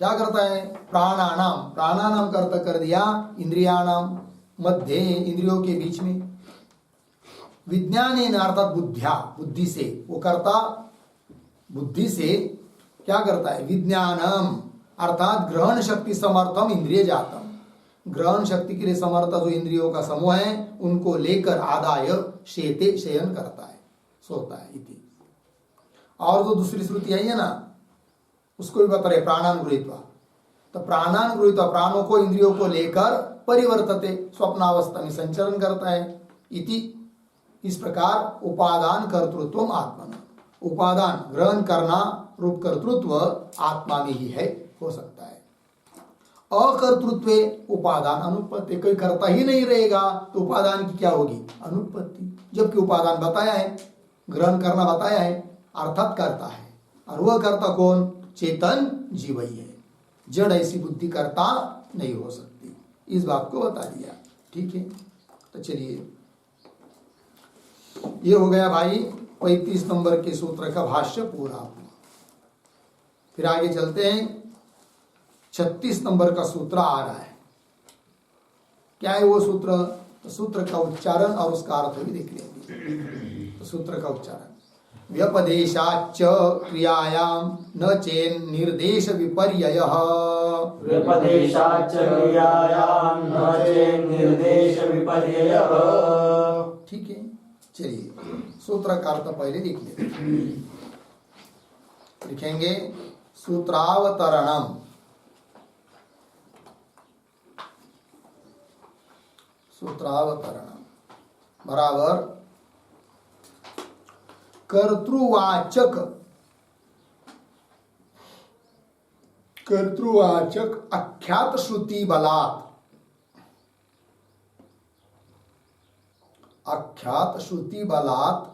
क्या करता है, प्राणानाम कर्ता कर दिया इंद्रियाणाम मध्य इंद्रियों के बीच में, विज्ञानेन अर्थात बुद्धिया बुद्धि से, वो कर्ता बुद्धि से क्या करता है, विज्ञानम अर्थात ग्रहण शक्ति समर्थम इंद्रिय जातम, ग्रहण शक्ति के लिए समर्थ जो इंद्रियों का समूह है उनको लेकर आदाय शेते शयन करता है, सोता है इति। और जो दूसरी श्रुति आई है ना उसको भी बता रहे प्राणान गृहीत्वा, तो प्राणान गृहीत्वा प्राणों को इंद्रियों को लेकर परिवर्तते स्वप्नावस्था में संचरण करता है इति। इस प्रकार उपादान कर्तृत्व आत्मा, उपादान ग्रहण करना रूप कर्तृत्व आत्मा में ही है, हो सकता है। अकर्तृत्व उपादान अनुत्पत्ति, कोई करता ही नहीं रहेगा तो उपादान की क्या होगी, अनुत्पत्ति। जबकि उपादान बताया है, ग्रहण करना बताया है, अर्थात करता है, और वह करता कौन, चेतन जीव ही है, जड़ ऐसी बुद्धि करता नहीं हो सकती, इस बात को बता दिया। ठीक है, तो चलिए ये हो गया भाई 35 नंबर के सूत्र का भाष्य पूरा हुआ। फिर आगे चलते हैं, 36 नंबर का सूत्र आ रहा है। क्या है वो सूत्र, तो सूत्र का उच्चारण और उसका अर्थ भी देख लेंगे। तो सूत्र का उच्चारण, व्यपदेशाच्च क्रियायाम न चेन निर्देश विपर्ययः, व्यपदेशाच्च क्रियायाम न चेन निर्देश विपर्ययः। ठीक है, चलिए सूत्र का अर्थ पहले लिख लेते, लिखेंगे सूत्रावतरणम, सूत्रावतरणम बराबर कर्तृवाचक अख्यात श्रुति बलात्, अख्यात श्रुति बलात्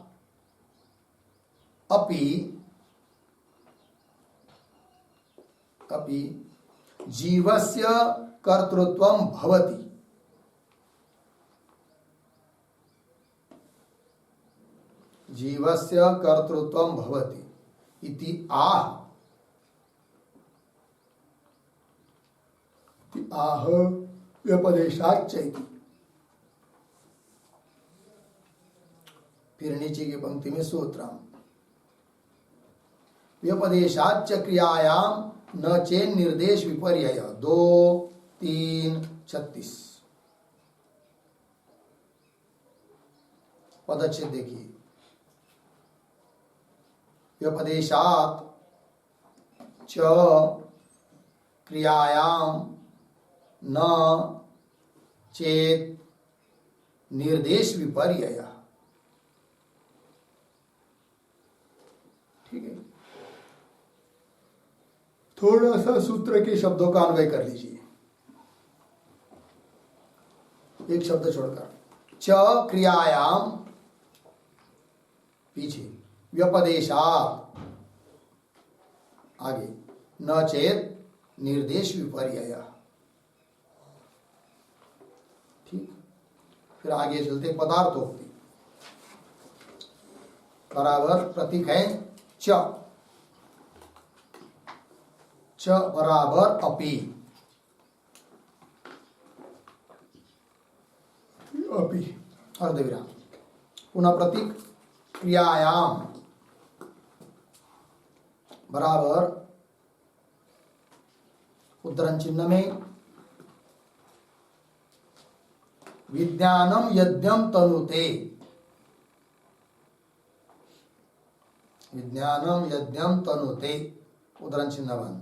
अपि जीवस्य कर्तृत्वं भवति, जीवस्य कर्तृत्वं भवति इति आह, इति आह व्यपदेशाच्च इति। फिर नीचे की पंक्ति में सूत्रम व्यपदेशाच्च क्रियायाम न चेन निर्देश विपर्यय 2, 3, 36 पदच्छेद देखिए। व्यपदेशात् च क्रियायाम न चेत निर्देश विपर्यय। ठीक है, थोड़ा सा सूत्र के शब्दों का अन्वय कर लीजिए, एक शब्द छोड़कर। च क्रियायाम पीछे, व्यपदेशात् आगे, न चेत निर्देश विपर्यय। ठीक, फिर आगे चलते पदार्थोक्ति बराबर प्रतीक है च, च बराबर अपि, अपि अर्धविराम, पुनः प्रतीक क्रियायाम बराबर उद्धरण चिन्ह में विज्ञानम यज्ञम तनुते, विज्ञानम यज्ञम तनुते उद्धरण चिन्ह बंद।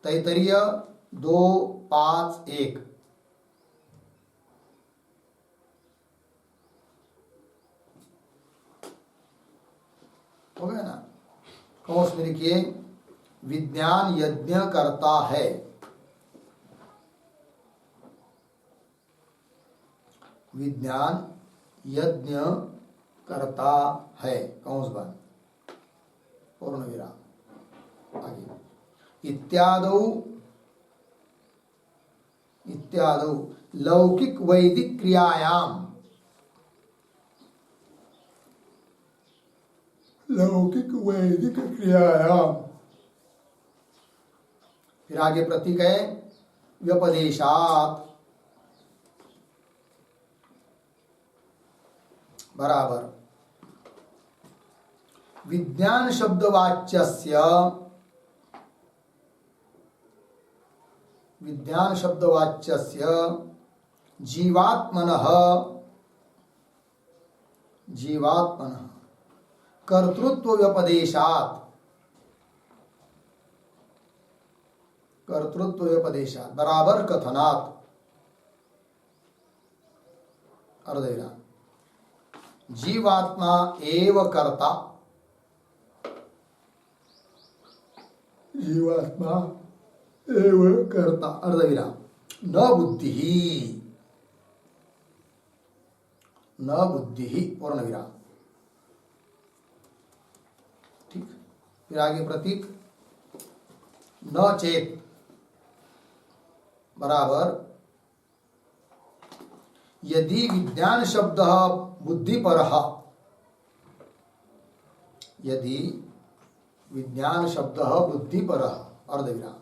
तैतरीय 2:5:1 हो गया ना। कौश में लिखिए विज्ञान यज्ञ करता है, विज्ञान यज्ञ करता है, कौश बंद, पूर्ण विराम। आगे इत्यादौ, इत्यादौ लौकिक वैदिक क्रियायाम, लौकिक वैदिक क्रियायाम, फिर आगे प्रतीक है व्यपदेशात् बराबर विज्ञान शब्दवाच्यस्य, विज्ञान शब्दवाच्यस्य जीवात्मनः, जीवात्मनः कर्तृत्व व्यपदेशात्, कर्तृत्व व्यपदेशात् बराबर कथनात् अर्धविराम जीवात्मा एव कर्ता, जीवात्मा एव कर्ता अर्धविराम न बुद्धि, न बुद्धि पूर्ण विराम। ठीक, फिर आगे प्रतीक न चेत बराबर यदि विज्ञान शब्द बुद्धिपरः, यदि विज्ञान शब्द बुद्धिपरः अर्धविराम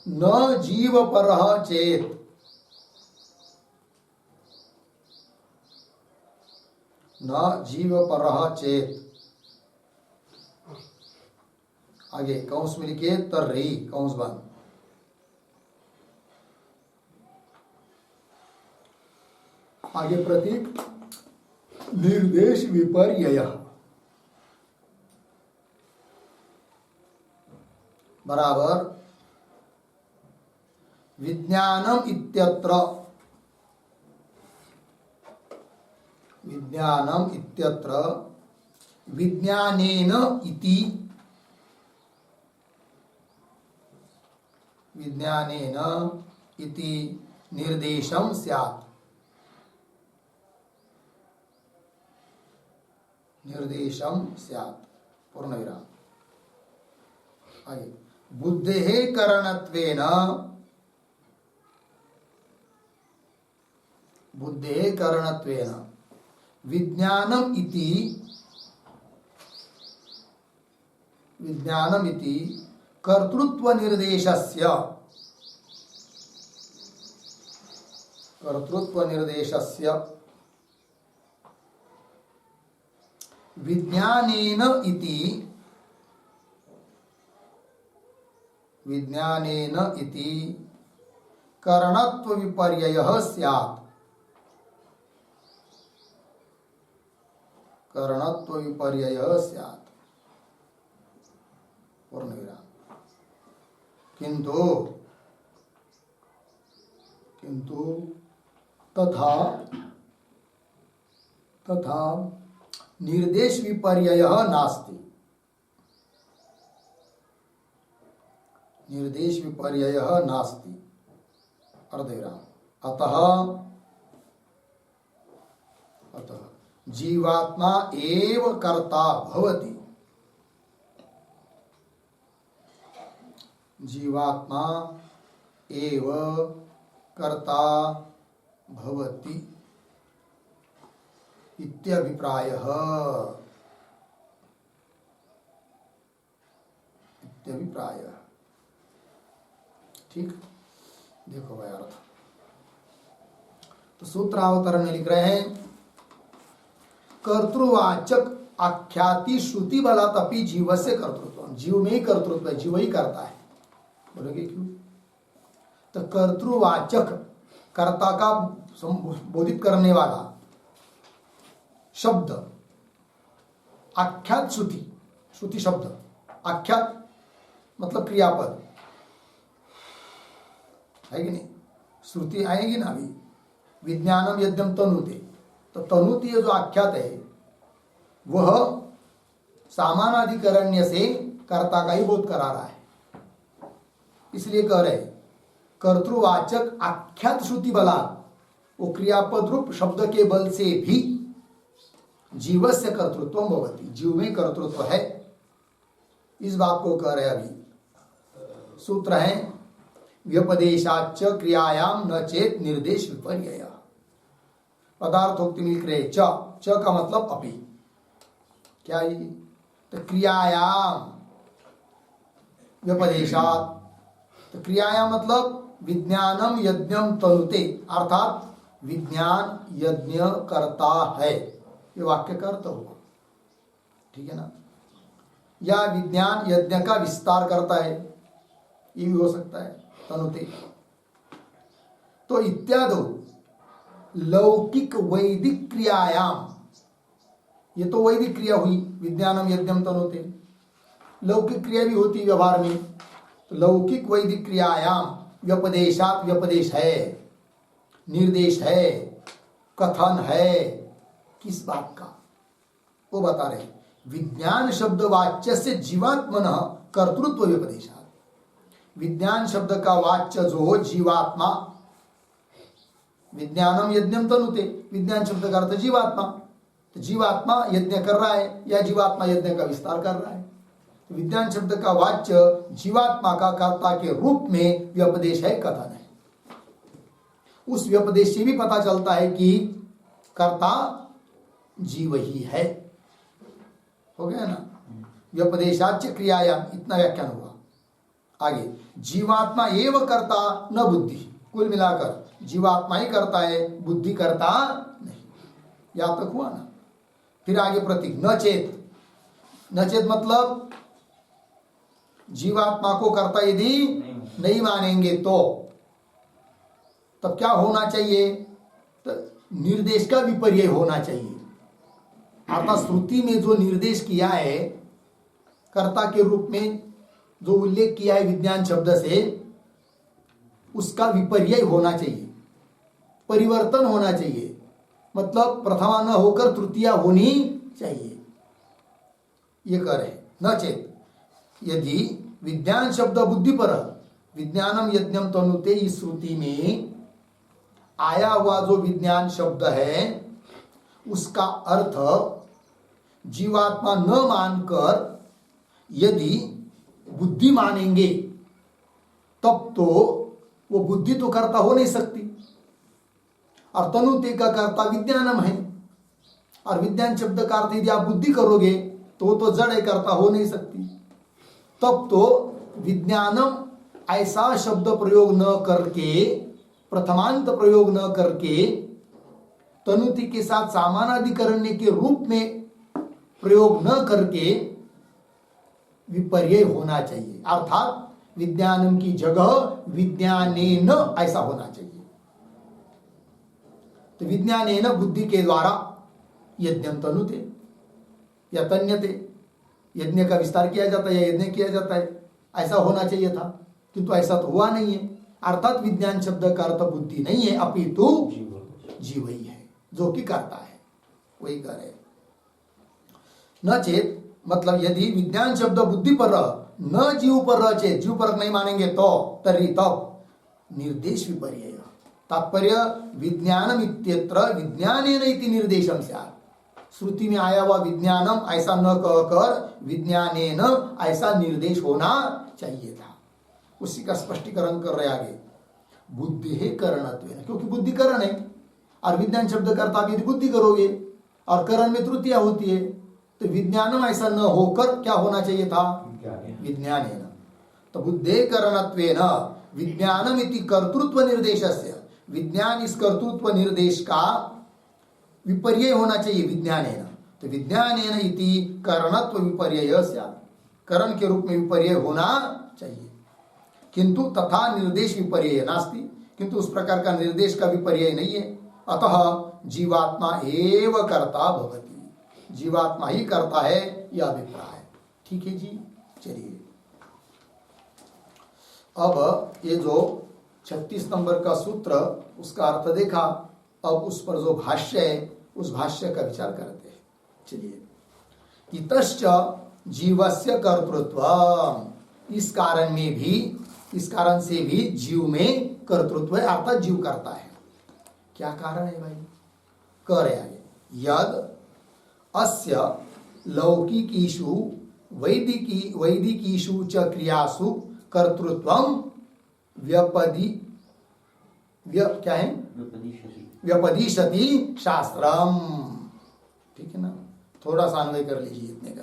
न जीवपरः चेत, न जीवपरः चेत, आगे कौंस में लिखिए तर्हि, कौंस बंद। आगे प्रतीक निर्देश विपर्यय बराबर विज्ञानम इत्यत्र, विज्ञानम इत्यत्र विज्ञानेन इति, विज्ञानेन इति निर्देशम स्यात्, निर्देशम स्यात् पूर्ण विराम। आगे बुद्धेः करणत्वेन, बुद्धेः करणत्वेन विज्ञानम इति विज्ञानमिति कर्तृत्व निर्देशस्य विज्ञानेन इति करणत्व विपर्ययः स्यात्। पूर्णविराम। किंतु तथा निर्देश विपर्ययः नास्ति। अर्धविराम। अतः जीवात्मा एव कर्ता भवति। इत्यभिप्रायः। ठीक, देखो भाई अर्थ। तो सूत्रावतरण में लिख रहे हैं, कर्तृवाचक आख्याति श्रुति बलात् अपि जीवस्य कर्तृत्व। जीव में ही कर्तृत्व है, जीव ही करता है। बोलोगे क्यों? तो कर्तृवाचक, कर्ता का संबोधित करने वाला शब्द, आख्यात श्रुति शब्द, आख्यात मतलब क्रियापद है कि नहीं? श्रुति आएगी ना अभी, विज्ञानम यज्ञम तनुते, तो तनुते जो आख्यात है वह सामानाधिकरण्य से कर्ता का ही बोध करा रहा है। इसलिए कह रहे कर्तृवाचक आख्यात श्रुति बला, वो क्रियापद रूप शब्द के बल से भी जीवस्य कर्तृत्व भवति, जीव में कर्तृत्व है। इस बात को कह रहे अभी। सूत्र है व्यपदेशाच्च क्रियायाम न चेत निर्देश विपर्यय। पदार्थोक्ति मिल रहे च का मतलब अपि, क्या ये? तो क्रियायाम व्यपदेशात, तो क्रियायाम मतलब विज्ञानम यज्ञम तनुते, अर्थात विज्ञान यज्ञ करता है, ये वाक्य का अर्थ होगा। ठीक है ना? या विज्ञान यज्ञ का विस्तार करता है, ये भी हो सकता है, तनुते। तो इत्यादि लौकिक वैदिक क्रियायाम, ये तो वैदिक क्रिया हुई, विज्ञानम यज्ञम तनुते। लौकिक क्रिया भी होती व्यवहार में, तो लौकिक वैदिक क्रियायाम व्यपदेशात, व्यपदेश है, निर्देश है, कथन है। किस बात का? वो बता रहे विज्ञान शब्द वाच्य से जीवात्मन कर्तृत्व व्यपदेशात। विज्ञान शब्द का वाच्य जो हो जीवात्मा, विज्ञानम यज्ञम तनुते, विज्ञान शब्द का अर्थ जीवात्मा, तो जीवात्मा यज्ञ कर रहा है या जीवात्मा यज्ञ का विस्तार कर रहा है। तो विज्ञान शब्द का वाच्य जीवात्मा का कर्ता के रूप में व्यपदेश है, कथन है। उस व्यपदेश से भी पता चलता है कि कर्ता जीव ही है। हो गया ना? व्यपदेशाच्च क्रियायाम, इतना व्याख्यान हुआ। आगे, जीवात्मा एव कर्ता न बुद्धि, कुल मिलाकर जीवात्मा ही करता है, बुद्धि करता नहीं। या तक हुआ ना? फिर आगे प्रतीक न चेत। न चेत मतलब जीवात्मा को कर्ता यदि नहीं मानेंगे तो तब क्या होना चाहिए? तो निर्देश का विपर्यय होना चाहिए। अर्थात श्रुति में जो निर्देश किया है कर्ता के रूप में, जो उल्लेख किया है विज्ञान शब्द से, उसका विपर्यय होना चाहिए, परिवर्तन होना चाहिए। मतलब प्रथमा न होकर तृतीया होनी चाहिए, ये कह रहे। न चेत, यदि विज्ञान शब्द बुद्धि पर, विज्ञानम यज्ञम तनुते, इस श्रुति में आया हुआ जो विज्ञान शब्द है उसका अर्थ जीवात्मा न मानकर यदि बुद्धि मानेंगे तब तो वो बुद्धि तो कर्ता हो नहीं सकती, और तनुते का कर्ता विज्ञानम है, और विज्ञान शब्द का अर्थ यदि आप बुद्धि करोगे तो वो तो जड़ कर्ता हो नहीं सकती। तब तो विज्ञानम ऐसा शब्द प्रयोग न करके, प्रथमांत प्रयोग न करके, तनुति के साथ सामानाधिकरण्य के रूप में प्रयोग न करके विपर्यय होना चाहिए, अर्थात विज्ञानम की जगह विज्ञानेन ऐसा होना चाहिए। तो विज्ञानेन बुद्धि के द्वारा यज्ञम तनुते या तन्यते, यज्ञ का विस्तार किया जाता है या यज्ञ किया जाता है, ऐसा होना चाहिए था, किंतु ऐसा तो हुआ नहीं है। अर्थात विज्ञान शब्द का अर्थ बुद्धि नहीं है, अपितु जीव ही है जो कि करता है, वही करे। न चेत मतलब यदि विज्ञान शब्द बुद्धि पर न जीव पर चेत, जीव पर नहीं मानेंगे तो तर्हि तब निर्देश विपर्यय, तात्पर्य विज्ञानम इत्यत्र विज्ञानेन इति निर्देशम स्यात्। श्रुति में आया हुआ विज्ञानम ऐसा न कहकर विज्ञानेन ऐसा निर्देश होना चाहिए था। उसी का स्पष्टीकरण कर रहे आगे, बुद्धि है करणत्वेन, क्योंकि बुद्धि करण है और विज्ञान शब्द करता भी यदि बुद्धि करोगे और करण में त्रुटियां होती है, तो विज्ञानम ऐसा न होकर क्या होना चाहिए था, विज्ञानेन। तो बुद्धे करणत्वेन विज्ञानम इति कर्तृत्व निर्देशस्य, विज्ञान इस कर्तृत्व निर्देश का विपर्यय होना चाहिए विज्ञानेन। तो विज्ञानेन इति करणत्व विपर्यय स्यात्, करण के रूप में विपर्यय होना चाहिए। किंतु तथा निर्देश विपर्यय नास्ति, किंतु उस प्रकार का निर्देश का विपर्यय नहीं है। अतः जीवात्मा एव कर्ता भवति, जीवात्मा ही करता है, यह अभिप्राय। ठीक है जी, चलिए अब ये जो 36 नंबर का सूत्र उसका अर्थ देखा, अब उस पर जो भाष्य है उस भाष्य का विचार करते हैं। चलिए, इतश्च जीवस्य कर्तृत्व, इस कारण में भी, इस कारण से भी जीव में कर्तृत्व है, अर्थात जीव करता है। क्या कारण है भाई, कह रहे आगे, यद अस्य लौकिकीषु वैदिकीषु च क्रियासु कर्तृत्वं क्या है, व्यपदिशति शास्त्रम। ठीक है ना, थोड़ा सा अन्वय कर लीजिए इतने का।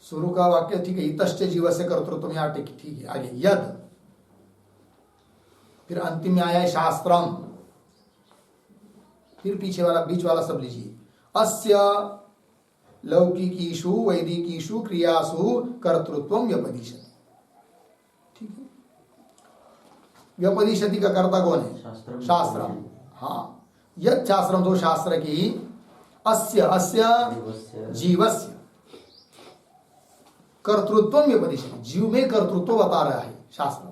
शुरू का वाक्य ठीक है, इतश्च जीवस्य कर्तृत्व, यहाँ ठीक है, आगे यद, फिर अंतिम में आया है शास्त्रम, फिर पीछे वाला बीच वाला सब लीजिए, अस्य लौकिकीषु वैदिकीषु क्रियासु कर्तृत्वं व्यपदिशति। ठीक है, व्यपदिशति का कर्ता कौन है, शास्त्रम। हाँ, यद शास्त्रम, तो शास्त्र की, अस्य अस्य जीवस्य कर्तृत्व व्यपदिशति, जीव में कर्तृत्व बता रहा है शास्त्र।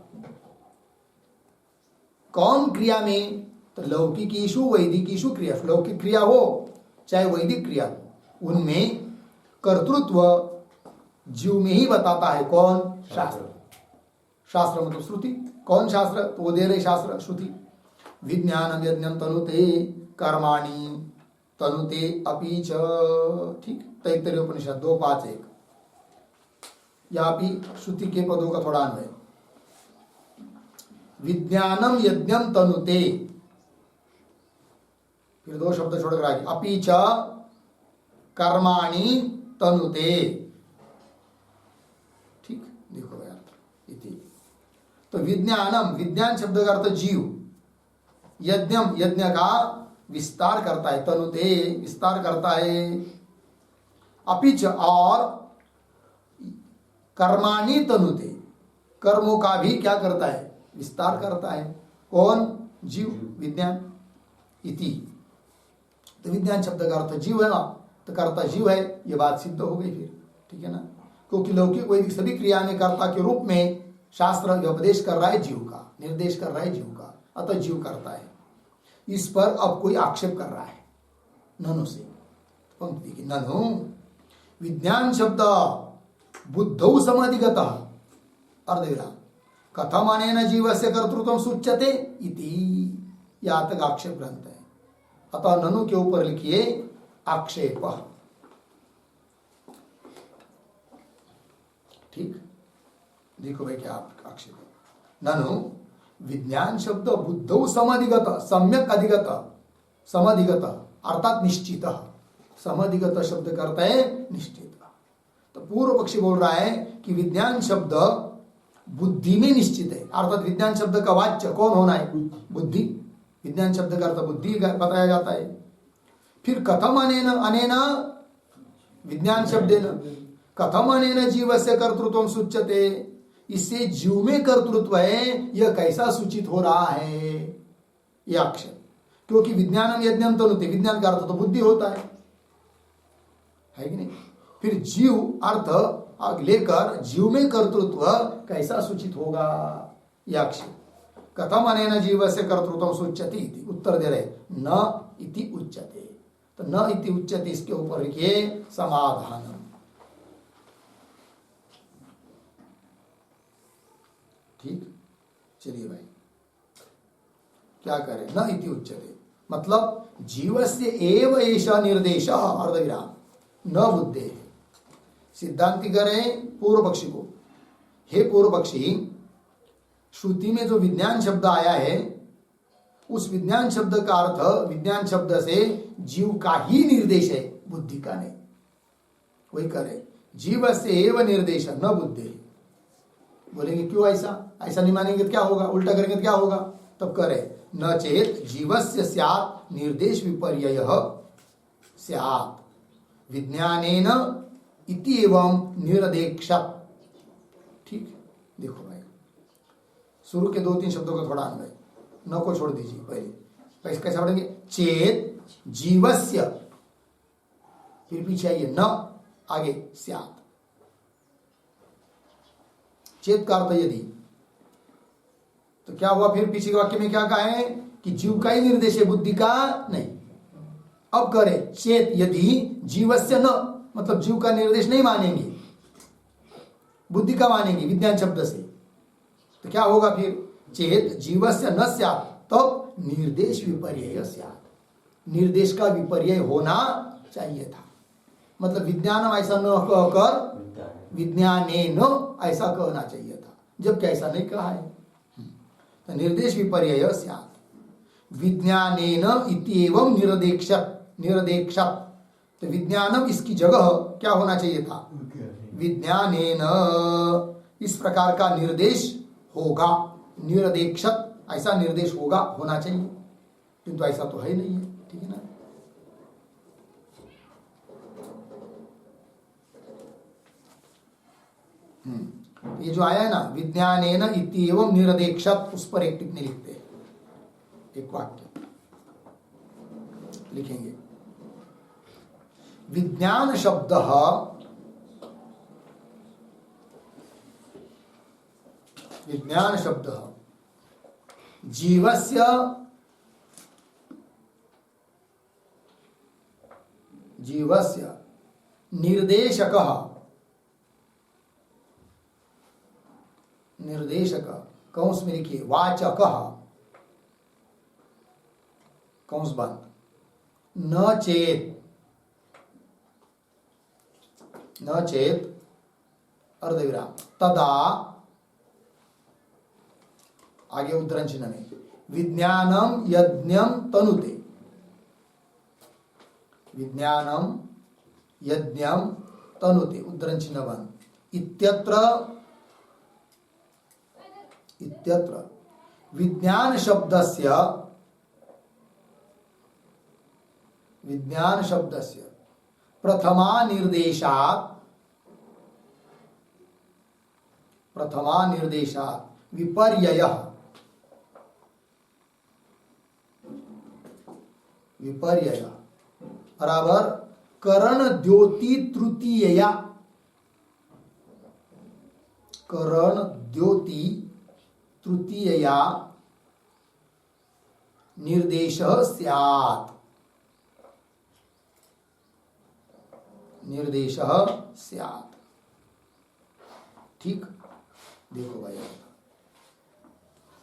कौन क्रिया में, तो लौकिकीषु वैदिकीषु क्रिया, लौकिक क्रिया हो चाहे वैदिक क्रिया हो, उनमें कर्तृत्व जीव में ही बताता है। कौन, शास्त्र। शास्त्र मतलब श्रुति। कौन शास्त्र, तो वो दे रहे शास्त्र, श्रुति। विज्ञानम यज्ञम तनुते कर्माणि तनुते अपि च। ठीक, तैत्तरीय उपनिषद 2:5-1, यहाँ भी श्रुति के पदों का थोड़ा अन्वय। विज्ञानम यज्ञम तनुते, फिर दो शब्द छोड़कर आगे, अपि च कर्माणि तनुते। ठीक, देखो यार, इति। तो विज्ञानम, विज्ञान शब्द का अर्थ जीव, यज्ञम, यज्ञ का विस्तार करता है, तनुते विस्तार करता है, अपिच और कर्माणि तनुते, कर्मों का भी क्या करता है, विस्तार करता है। कौन, जीव, विज्ञान। इति, तो विज्ञान शब्द का अर्थ जीव है ना, तो कर्ता जीव है, ये बात सिद्ध हो गई फिर। ठीक है ना, क्योंकि लौकिक वैदिक सभी क्रिया में कर्ता के रूप में शास्त्र उपदेश कर रहा है जीव का, निर्देश कर रहा है जीव का, अतः जीव करता है। इस पर अब कोई आक्षेप कर रहा है ननु से, पंक्ति की, ननु विज्ञान शब्द बुद्धौ समाधिगत अर्धविराम कथम अनेन जीवस्य कर्तृत्वं सूच्यते इति, यहाँ तक आक्षेप ग्रंथ है। अतः ननु के ऊपर लिखिए आक्षेप। ठीक, देखो भाई क्या आक्षेप है। ननु विज्ञान शब्द बुद्धौ समाधिगत, सम्यक अधिगत, समाधिगत अर्थात निश्चित, समाधिगत शब्द करता है निश्चित। तो पूर्व पक्षी बोल रहा है कि विज्ञान शब्द बुद्धि में निश्चित है, अर्थात विज्ञान शब्द का वाच्य कौन होना है? बुद्धि। विज्ञान शब्द का अर्थ बुद्धि बताया जाता है। फिर कथम अनेन अनेन विज्ञान शब्देन कथम अनेन जीवस्य कर्तृत्व सूच्यते, इससे जीव में कर्तृत्व है यह कैसा सूचित हो रहा है? यह अक्षर, क्योंकि विज्ञानम यज्ञम तनुते, विज्ञान का अर्थ तो बुद्धि होता है कि नहीं? फिर जीव अर्थ लेकर जीव में कर्तृत्व कैसा सूचित होगा? यह अक्षर कथम अनेन जीवस्य कर्तृत्व सूच्यते इति उत्तर दे रहे न इति उच्यते। तो न इति उच्यते इसके ऊपर लिखिए समाधान। ठीक, चलिए भाई क्या करें? न इति उच्यते मतलब जीवस्य एव एषा निर्देश अर्धविराम न बुद्धे। सिद्धांति करें पूर्व पक्षी को, हे पूर्व पक्षी, श्रुति में जो विज्ञान शब्द आया है उस विज्ञान शब्द का अर्थ विज्ञान शब्द से जीव का ही निर्देश है, बुद्धि का नहीं। वही करे जीव से एव निर्देश न बुद्धि। बोलेंगे क्यों ऐसा? ऐसा नहीं मानेंगे तो क्या होगा? उल्टा करेंगे तो क्या होगा? तब करे न चेत जीवस्य स्यात् निर्देश विपर्ययः स्यात् विज्ञानेन इति एवं निरदेक्षत। ठीक, देखो भाई शुरू के 2-3 शब्दों का थोड़ा अन्वय, न को छोड़ दीजिए। पहले कैसे पढ़ेंगे? चेत जीवस्य, फिर पीछे आइए न, आगे स्यात्। चेत का अर्थ यदि, तो क्या हुआ? फिर पीछे के वाक्य में क्या कहा है कि जीव का ही निर्देश है, बुद्धि का नहीं। अब करे चेत यदि जीवस्य न, मतलब जीव का निर्देश नहीं मानेंगे, बुद्धि का मानेंगे विज्ञान शब्द से, तो क्या होगा फिर? चेत जीवस्य न स्यात्, तब निर्देश विपर्यय स्यात्, निर्देश का विपर्यय होना चाहिए था। मतलब विज्ञान ऐसा न कहकर विज्ञानेन ऐसा कहना चाहिए था, जबकि ऐसा नहीं कहा है। तो निर्देश विपर्यय स्यात् विज्ञानेन इति एवं निरदेक्षत, निरदेक्षत। तो विज्ञानम इसकी जगह क्या होना चाहिए था? विज्ञानेन, इस प्रकार का निर्देश होगा, निरदेक्षत ऐसा निर्देश होगा, होना चाहिए, किंतु ऐसा तो है नहीं है। ठीक है ना? ये जो आया है ना विज्ञानेन इति एवं निरदेक्षत, उस पर एक टिप्पणी लिखते हैं, एक वाक्य लिखेंगे। विज्ञान शब्द जीवस्य निर्देशकः, निर्देशक कंस में लिखिए वाचकः, कंस बंद, न चेत अर्धविराम तदा, आगे उद्धरण चिन्ह में विज्ञानम यज्ञम तनुते, विज्ञानम यज्ञम तनुते उद्धरण चिन्ह बंद, इत्यत्र विज्ञान शब्दस्य प्रथमा निर्देशात् विपर्ययः बराबर करण द्योति तृतीयया, करण द्योति तृतीयया निर्देशः स्यात्, निर्देशः स्यात्। ठीक, देखो भाई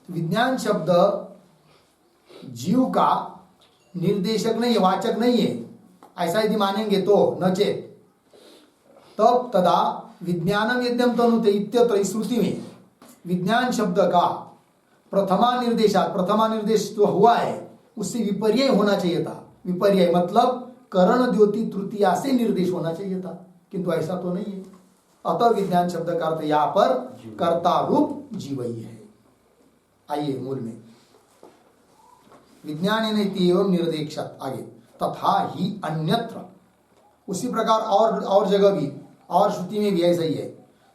विज्ञान शब्द जीव का निर्देशक नहीं है, वाचक नहीं है, ऐसा यदि मानेंगे तो नचेत, तब तदा विज्ञानम यज्ञम तनुते इत्यत्र, इस श्रुति में विज्ञान शब्द का प्रथमा निर्देश जो हुआ है उससे विपर्यय होना चाहिए था। विपर्यय मतलब करण द्योति तृतीया से निर्देश होना चाहिए था, किंतु ऐसा तो नहीं है। अतः विज्ञान शब्द का अर्थ यहाँ पर कर्ता रूप जीव ही है। आइए मूल में विज्ञान एवं निर्देशक आगे तथा ही अन्यत्र, उसी प्रकार और जगह भी और श्रुति में भी ऐसा ही है।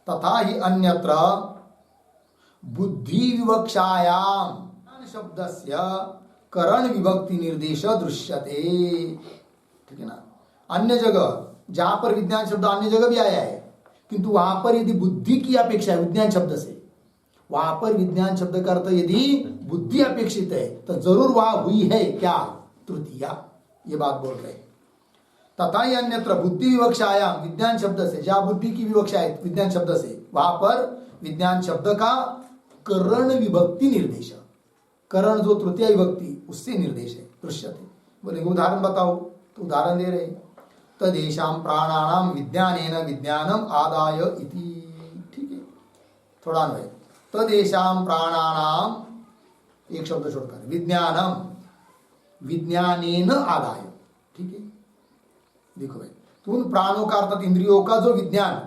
तथा ही अन्यत्र बुद्धि विवक्षायाम शब्दस्य करण विभक्ति निर्देश दृश्यते। ठीक है ना, अन्य जगह जहां पर विज्ञान शब्द अन्य जगह भी आया है, किंतु वहां पर यदि बुद्धि की अपेक्षा है विज्ञान शब्द से, वहां पर विज्ञान शब्द का अर्थ यदि बुद्धि अपेक्षित है तो जरूर वहां हुई है क्या, तृतीया। ये बात बोल रहे हैं। तथा ही अन्यत्र बुद्धि विवक्षायाम, विज्ञान शब्द से जहां बुद्धि की विवक्षा है विज्ञान शब्द से, वहां पर विज्ञान शब्द का करण विभक्ति निर्देश, करण जो तृतीय विभक्ति उससे निर्देश है, दृश्यते। बोले उदाहरण बताओ, तो उदाहरण दे रहे तदेशाम प्राणानाम विज्ञानेन विज्ञानम आदाय इति। ठीक है, थोड़ा अन्वय। तदेशाम प्राणानाम एक शब्द छोड़कर विज्ञानम विज्ञानेन आदाय। ठीक है, देखो भाई, तो उन प्राणों का अर्थात इंद्रियों का जो विज्ञान,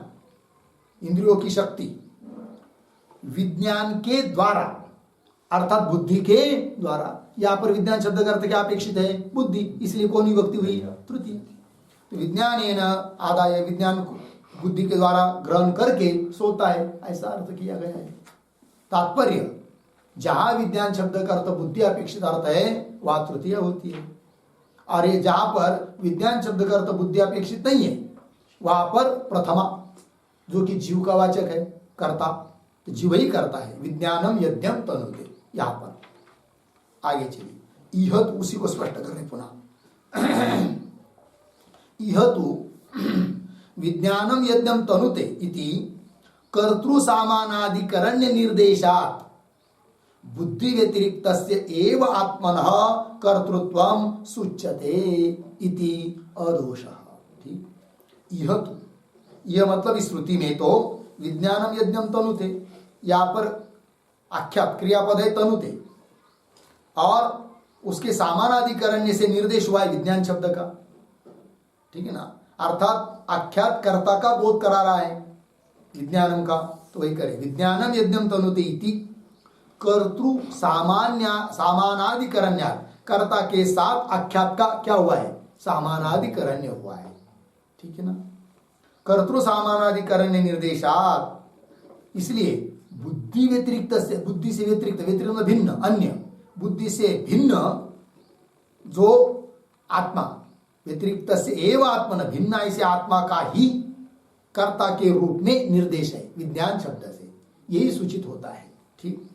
इंद्रियों की शक्ति विज्ञान के द्वारा अर्थात बुद्धि के द्वारा, यहां पर विज्ञान शब्द का अर्थ क्या अपेक्षित है, बुद्धि, इसलिए कौन विभक्ति हुई, तृतीय। तो विज्ञानेन आदाय, विज्ञान को बुद्धि के द्वारा ग्रहण करके सोता है, ऐसा अर्थ किया गया है। तात्पर्य जहां विज्ञान शब्द का अर्थ बुद्धि अपेक्षित अर्थ है वह तृतीय होती है, और ये जहां पर विज्ञान शब्द का अर्थ बुद्धि अपेक्षित नहीं है वहां पर प्रथमा, जो कि जीव का वाचक है, कर्ता, तो जीव ही करता है। विज्ञानम यज्ञम तनुते, यहां पर आगे चलिए। यह तो उसी को स्पष्ट कर रहे पुनः। यह तो विज्ञानम यज्ञम तनुते इति कर्तृ सामानाधिकरण्य निर्देशात् बुद्धि व्यतिरिक्तस्य एव आत्मनः कर्तृत्वम सूच्यते इति अदोषः। ठीक, यह तो, यह मतलब इस श्रुति में तो विज्ञानम यज्ञम तनुते, यहाँ पर आख्यात क्रियापद है तनुते, और उसके सामानाधिकरण्य से निर्देश हुआ है विज्ञान शब्द का। ठीक है ना, अर्थात आख्यात कर्ता का बोध करा रहा है विज्ञानम का, तो वही करे। विज्ञानम यज्ञम तनुते इति कर्तृ सामानाधिकरण्य, कर्ता के साथ आख्यात का क्या हुआ है, सामानाधिकरण्य हुआ है। ठीक है ना, कर्तृ सामानाधिकरण्य निर्देशात, इसलिए बुद्धि व्यतिरिक्त से, बुद्धि से व्यतिरिक्त, व्यतिरिक्त भिन्न, अन्य, बुद्धि से भिन्न जो आत्मा, व्यतिरिक्त से एवं आत्मा, भिन्न ऐसे आत्मा का ही कर्ता के रूप में निर्देश है विज्ञान शब्द से, यही सूचित होता है। ठीक,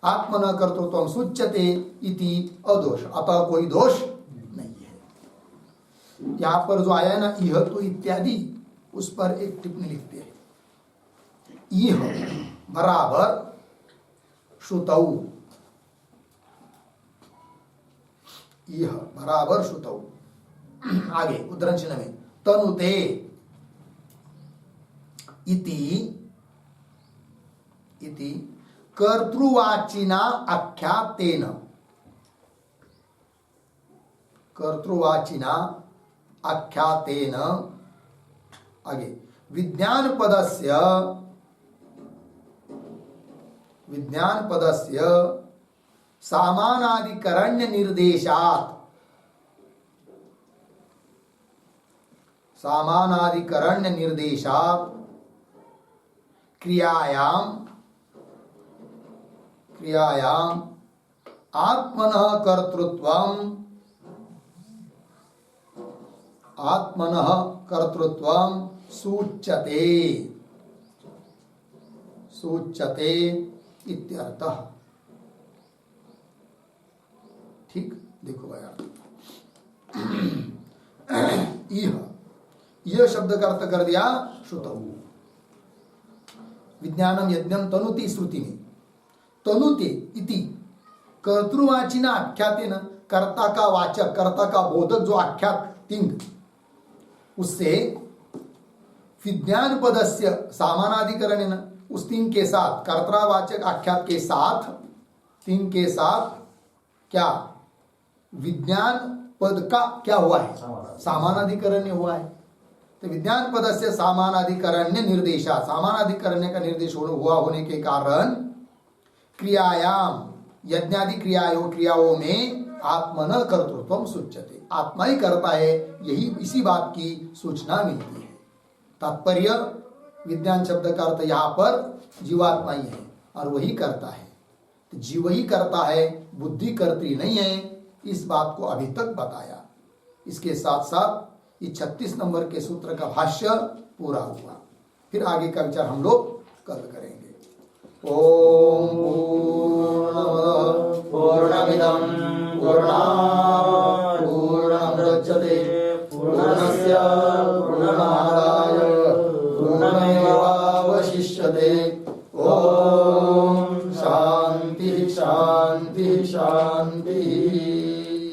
आत्मन कर्तृत्व सूच्यते इति अदोष, अतः कोई दोष नहीं है। यहां पर जो आया ना यह तो इत्यादि, उस पर एक टिप्पणी लिखते हैं। यह बराबर श्रुतौ, यह बराबर श्रुतौ, आगे उद्धरण चिन्ह में तनुते इति कर्तृवाचिना आख्यातेन, कर्तृवाचिना आख्यातेन, आगे विज्ञान पदस्य सामानाधिकरण्य निर्देशात्, सामानाधिकरण्य निर्देशात् क्रियायाम आत्मनः कर्तृत्वं सूच्यते इत्यर्थः। ठीक, देखो भाई, यह शब्द का अर्थ कर दिया श्रुतौ। विज्ञानम यज्ञम तनुते, श्रुति में तनुते इति कर्तृवाचिना आख्यातेन, कर्ता का वाचक, कर्ता का बोधक जो आख्यात तिंग, उससे विज्ञान पदस्य सामानाधिकरणेन, उस तिंग के साथ, कर्तावाचक आख्यात के साथ, तिंग के साथ क्या विज्ञान पद का क्या हुआ है, सामानाधिकरण हुआ है। तो विज्ञान पद से सामानाधिकरण्य निर्देशा, सामानाधिकरण्य का निर्देश हुआ होने के कारण क्रियायाम, यज्ञादि क्रियाओं में आत्मन कर्तृत्व सूच्यते, आत्मा ही करता है, यही इसी बात की सूचना मिलती है। तात्पर्य विज्ञान शब्द का अर्थ यहाँ पर जीवात्मा ही है और वही करता है, तो जीव ही करता है, बुद्धि करती नहीं है, इस बात को अभी तक बताया। इसके साथ साथ ये 36 नंबर के सूत्र का भाष्य पूरा हुआ। फिर आगे का विचार हम लोग कल करेंगे। ओम पूर्णमदः पूर्णमिदं पूर्णात् पूर्णमुदच्यते पूर्णस्य